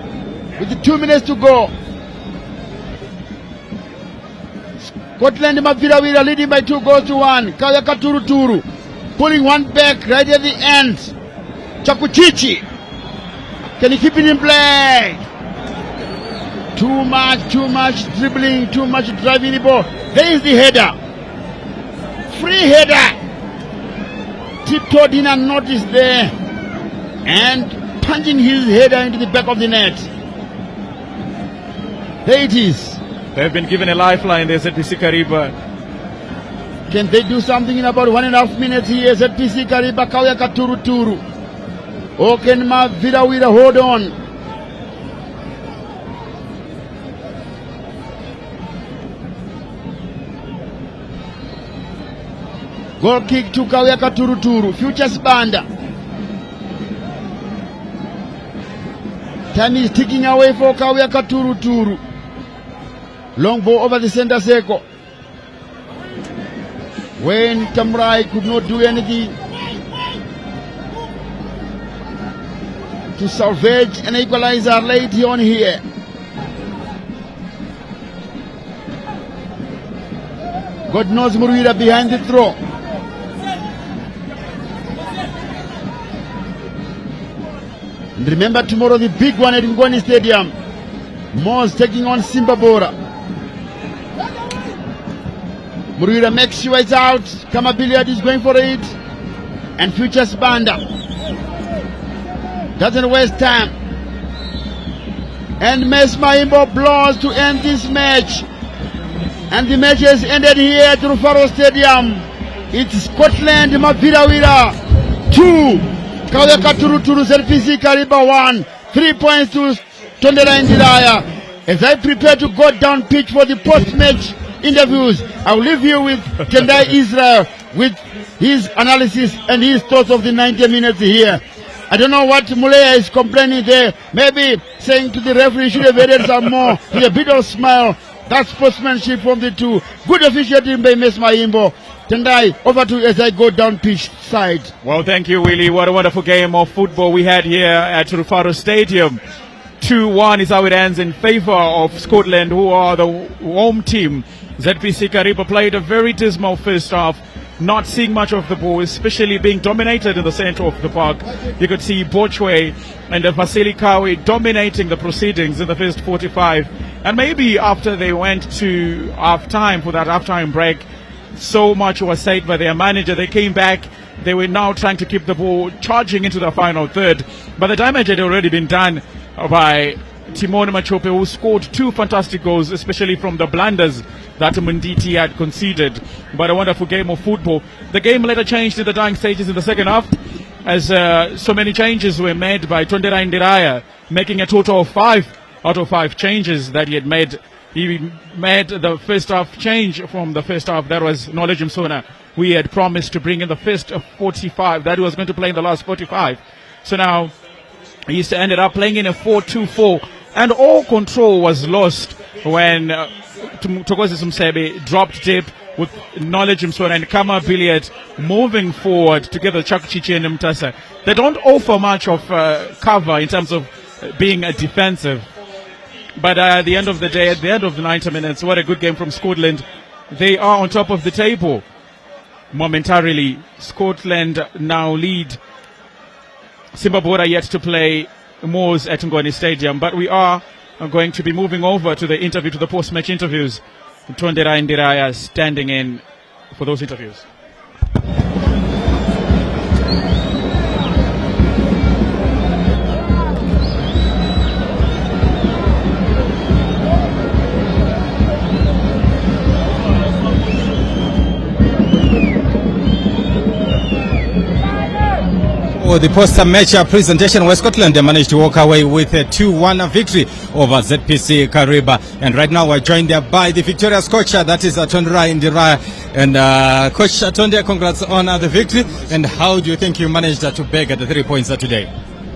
with the 2 minutes to go. Scotland Mavirawira leading by 2 goals to 1. Kayaka Turu pulling one back right at the end. Chakuchichi, can he keep it in play? Too much dribbling, too much driving the ball. There is the header. Free header. Tiptoed in and noticed there. And punching his header into the back of the net. There it is. They've been given a lifeline there, ZPC Kariba. Can they do something in about 1.5 minutes here? ZPC Kariba Kauyaka Turu. Oh, can Mavirawira hold on? Goal kick to Kauyaka Turu. Futures Banda. Time is ticking away for Kauyaka Turu. Long ball over the center circle. When Tamrai could not do anything to salvage an equalizer late on here. God knows Muruira behind the throw. And remember tomorrow the big one at Ngoni Stadium. Moz taking on Simba Bora. Muruira makes sure it's out. Kama Billiard is going for it. And Futures Banda doesn't waste time. And Mes Maimbo blows to end this match. And the match has ended here at Rufaro Stadium. It's Scotland Mavirawira 2. Kauyaka Turu ZPC Kariba 1. 3 points to Tondela Ndilaya. As I prepare to go down pitch for the post-match interviews, I will leave you with Tendai Israel with his analysis and his thoughts of the 90 minutes here. I don't know what Mulea is complaining there. Maybe saying to the referee should have added some more. With a bit of smile. That's sportsmanship from the two. Good officiating by Mes Maimbo. Tendai, over to you as I go down pitch side. Well, thank you, Willie. What a wonderful game of football we had here at Rufaro Stadium. 2-1 is how it ends in favor of Scotland, who are the home team. ZPC Kariba played a very dismal first half, not seeing much of the ball, especially being dominated in the center of the park. You could see Bochwe and Vasily Kawi dominating the proceedings in the first 45. And maybe after they went to half-time, for that half-time break, so much was said by their manager. They came back. They were now trying to keep the ball charging into the final third. But the damage had already been done by Timon Machope, who scored 2 fantastic goals, especially from the blunders that Munditi had conceded. But a wonderful game of football. The game later changed in the dying stages in the second half, as so many changes were made by Tondera Ndiraya, making a total of 5 out of 5 changes that he had made. He made the first half change from the first half. That was Knowledge Msona. We had promised to bring in the first 45 that he was going to play in the last 45. So now he ended up playing in a 4-2-4, and all control was lost when Tokosi Sumsebe dropped deep with Knowledge Msona and Kama Billiard moving forward together, Chakuchichi and Mtasa. They don't offer much of cover in terms of being defensive. But at the end of the day, at the end of the 90 minutes, what a good game from Scotland. They are on top of the table. Momentarily, Scotland now lead. Simbabora yet to play Moors at Ngoni Stadium. But we are going to be moving over to the post-match interviews. Tondera Ndiraya standing in for those interviews. The post-match presentation where Scotland managed to walk away with a 2-1 victory over ZPC Kariba. And right now we're joined by the victorious coach, that is Tondera Ndiraya. And Coach Tondera, congrats on the victory. And how do you think you managed to bag the 3 points today?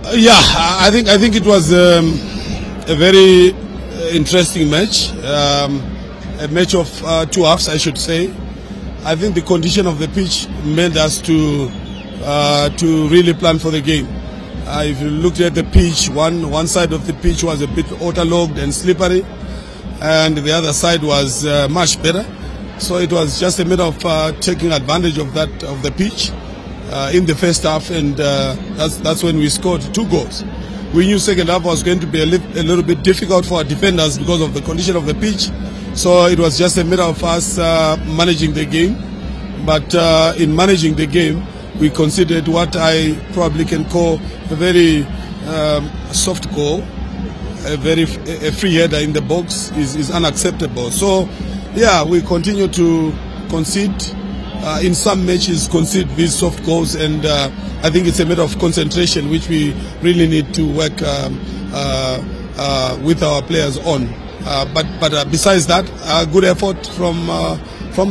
I think it was a very interesting match, a match of 2 halves, I should say. I think the condition of the pitch made us to really plan for the game. If you looked at the pitch, one side of the pitch was a bit waterlogged and slippery, and the other side was much better. So it was just a matter of taking advantage of the pitch in the first half, and that's when we scored 2 goals. We knew second half was going to be a little bit difficult for our defenders because of the condition of the pitch. So it was just a matter of us managing the game. But in managing the game, we considered what I probably can call a very soft goal. A free header in the box is unacceptable. So, yeah, we continue to concede. In some matches, concede these soft goals, and I think it's a matter of concentration, which we really need to work with our players on. But besides that, good effort from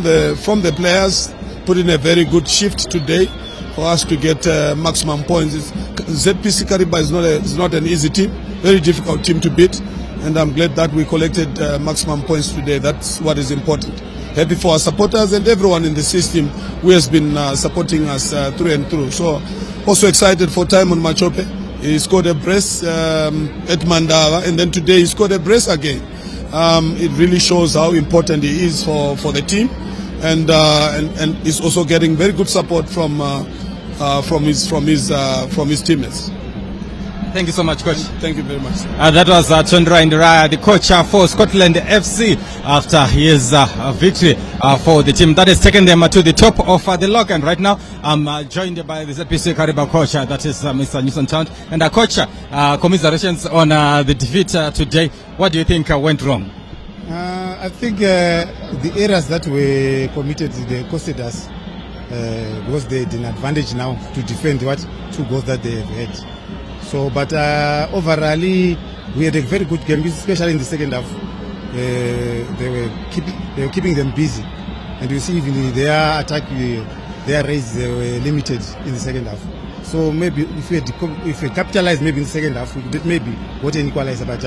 the players, put in a very good shift today for us to get maximum points. ZPC Kariba is not an easy team, very difficult team to beat, and I'm glad that we collected maximum points today. That's what is important. Happy for our supporters and everyone in the system who has been supporting us through and through. So also excited for Timon Machope. He scored a brace at Mandava, and then today he scored a brace again. It really shows how important he is for the team, and he's also getting very good support from his teammates. Thank you so much, Coach. Thank you very much. That was Tondera Ndiraya, the coach for Scotland FC, after his victory for the team that has taken them to the top of the log. And right now, I'm joined by the ZPC Kariba coach, that is Mr. Newson Town. And Coach, commiserations on the defeat today. What do you think went wrong? I think the errors that were committed, they costed us because they had an advantage now to defend 2 goals that they have had. So, but overall, we had a very good game, especially in the second half. They were keeping them busy, and you see even their attack, their raids, they were limited in the second half. So maybe if we capitalized maybe in the second half, we could maybe got an equalizer. But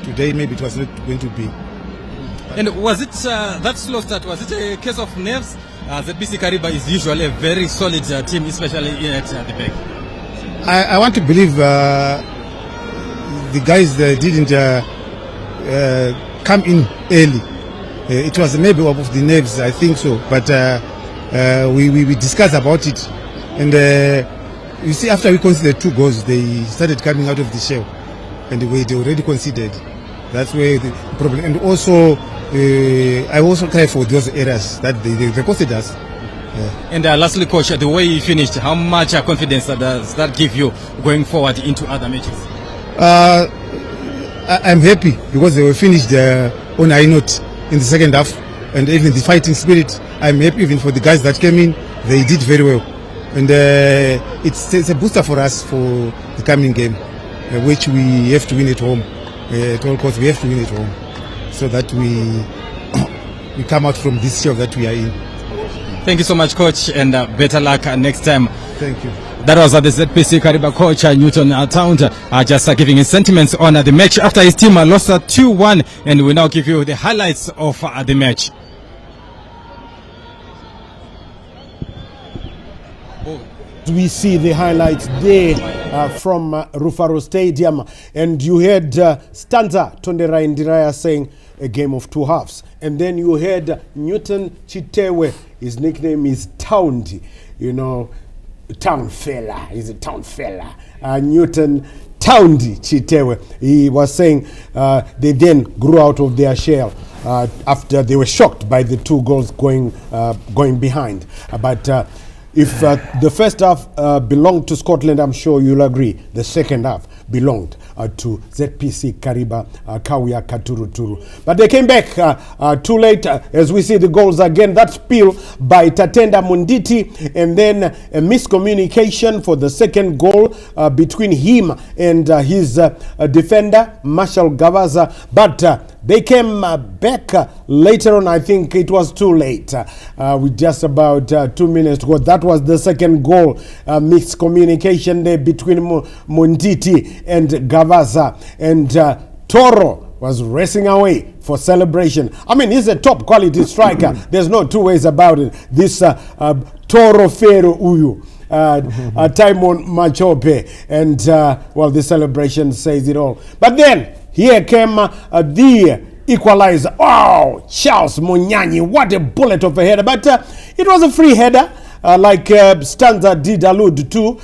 today maybe it was not going to be. And was it that slow start? Was it a case of nerves? ZPC Kariba is usually a very solid team, especially at the back. I want to believe the guys didn't come in early. It was maybe of the nerves, I think so. But we discussed about it, and you see, after we conceded 2 goals, they started coming out of the shell, and they already conceded. That's where the problem. And also, I also cry for those errors that they costed us. And lastly, coach, the way you finished, how much confidence does that give you going forward into other matches? I'm happy because they were finished on a high note in the second half, and even the fighting spirit. I'm happy even for the guys that came in; they did very well, and it's a booster for us for the coming game, which we have to win at home. At all costs, we have to win at home, so that we come out from this shell that we are in. Thank you so much, coach, and better luck next time. Thank you. That was the ZPC Kariba coach Newton Town just giving his sentiments on the match after his team lost 2-1, and we now give you the highlights of the match. We see the highlights there from Rufaro Stadium, and you heard Stanza Tondera Indiraya saying a game of 2 halves, and then you heard Newton Chitewe, his nickname is Towndi, you know, town fella, he's a town fella. Newton Towndi Chitewe, he was saying they then grew out of their shell after they were shocked by the 2 goals going behind. But if the first half belonged to Scotland, I'm sure you'll agree, the second half belonged to ZPC Kariba, Kawia Katuruturu. But they came back too late, as we see the goals again. That spill by Tatenda Munditi, and then a miscommunication for the second goal between him and his defender, Marshall Gavaza. But they came back later on. I think it was too late, with just about 2 minutes to go. That was the second goal, miscommunication there between Munditi and Gavaza, and Toro was racing away for celebration. I mean, he's a top quality striker. There's no 2 ways about it. This Toro Fero Uyu, Taimon Machope, and well, the celebration says it all. But then here came the equalizer. Oh, Charles Munyanyi, what a bullet of a header. But it was a free header, like Stanza did allude to.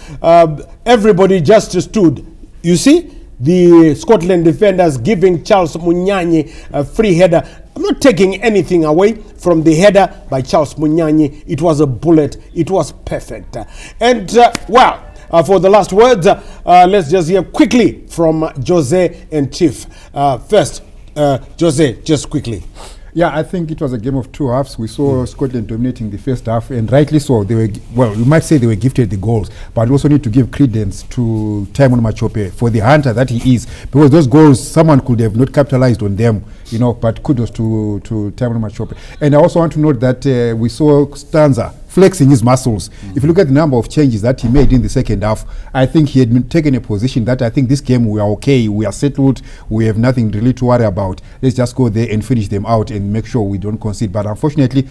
Everybody just stood. You see, the Scotland defenders giving Charles Munyanyi a free header. I'm not taking anything away from the header by Charles Munyanyi. It was a bullet. It was perfect. And, well, for the last words, let's just hear quickly from Jose and Chief. First, Jose, just quickly. Yeah, I think it was a game of 2 halves. We saw Scotland dominating the first half, and rightly so. They were, well, you might say they were gifted the goals, but we also need to give credence to Taimon Machope for the hunter that he is, because those goals, someone could have not capitalized on them, you know, but kudos to Taimon Machope. And I also want to note that we saw Stanza flexing his muscles. If you look at the number of changes that he made in the second half, I think he had been taken a position that I think this game we are okay, we are settled, we have nothing really to worry about. Let's just go there and finish them out and make sure we don't concede. But unfortunately,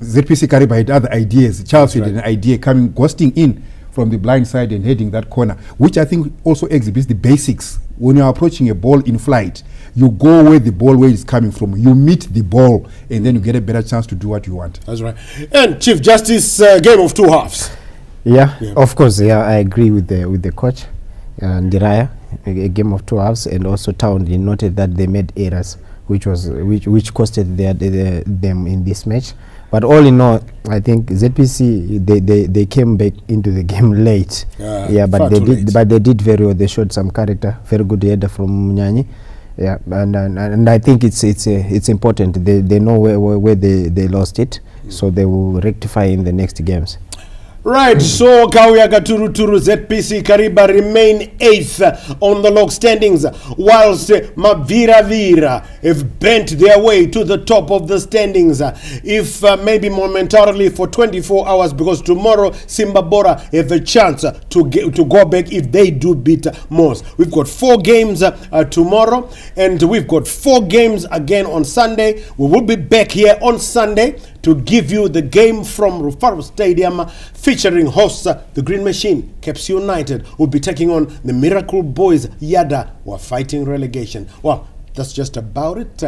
ZPC Kariba had other ideas. Charles had an idea coming, ghosting in from the blind side and heading that corner, which I think also exhibits the basics. When you're approaching a ball in flight, you go where the ball is coming from, you meet the ball, and then you get a better chance to do what you want. That's right. And Chief Justice, game of 2 halves. Yeah, of course. Yeah, I agree with the coach, Ndiraya. A game of 2 halves, and also Town noted that they made errors, which costed them in this match. But all in all, I think ZPC they came back into the game late. But they did very well. They showed some character. Very good header from Munyanyi. Yeah, and I think it's important. They know where they lost it, so they will rectify in the next games. Right, so Kawia Gaturuturu ZPC Kariba remain 8th on the log standings, whilst Mavira Vira have bent their way to the top of the standings, if maybe momentarily for 24 hours, because tomorrow Simba Bora have a chance to go back if they do beat Mons. We've got 4 games tomorrow, and we've got 4 games again on Sunday. We will be back here on Sunday to give you the game from Rufaro Stadium featuring hosts the Green Machine. Caps United will be taking on the Miracle Boys. Yada were fighting relegation. Well, that's just about it.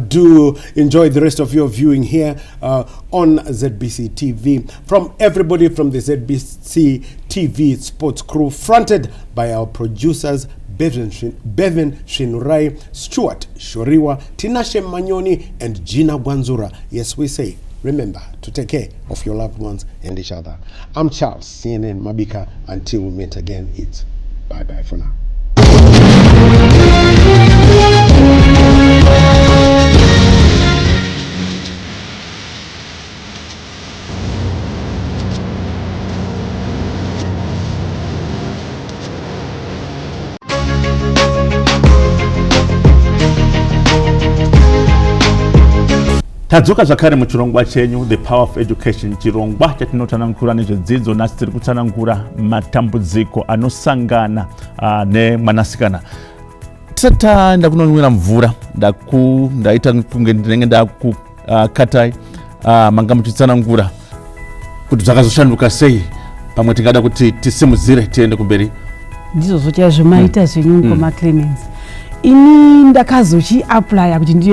Do enjoy the rest of your viewing here on ZBC TV. From everybody from the ZBC TV sports crew, fronted by our producers Bevan Shinurai, Stuart Shoriwa, Tinashe Manyoni, and Gina Gwanzura. Yes, we say, remember to take care of your loved ones and each other. I'm Charles, CNN Mabika. Until we meet again, it's bye-bye for now. Tadzuka zvakare muchirongwa chenyu The Power of Education, chirongwa chatinotanangura nezvedzidzo. Nhasi tiri kutanangura matambudziko anosangana nemwanasikana. Tisati taenda kunonwira mvura ndaita kunge ndinenge ndakukatai manga muchitsanangura kuti zvakazoshanduka sei pamwe tingada kuti tisimudzire tiende kumberi. Ndizvo zvoita zvomaita zvenyu ngoma Clemens. Ini ndakazochi apply kuti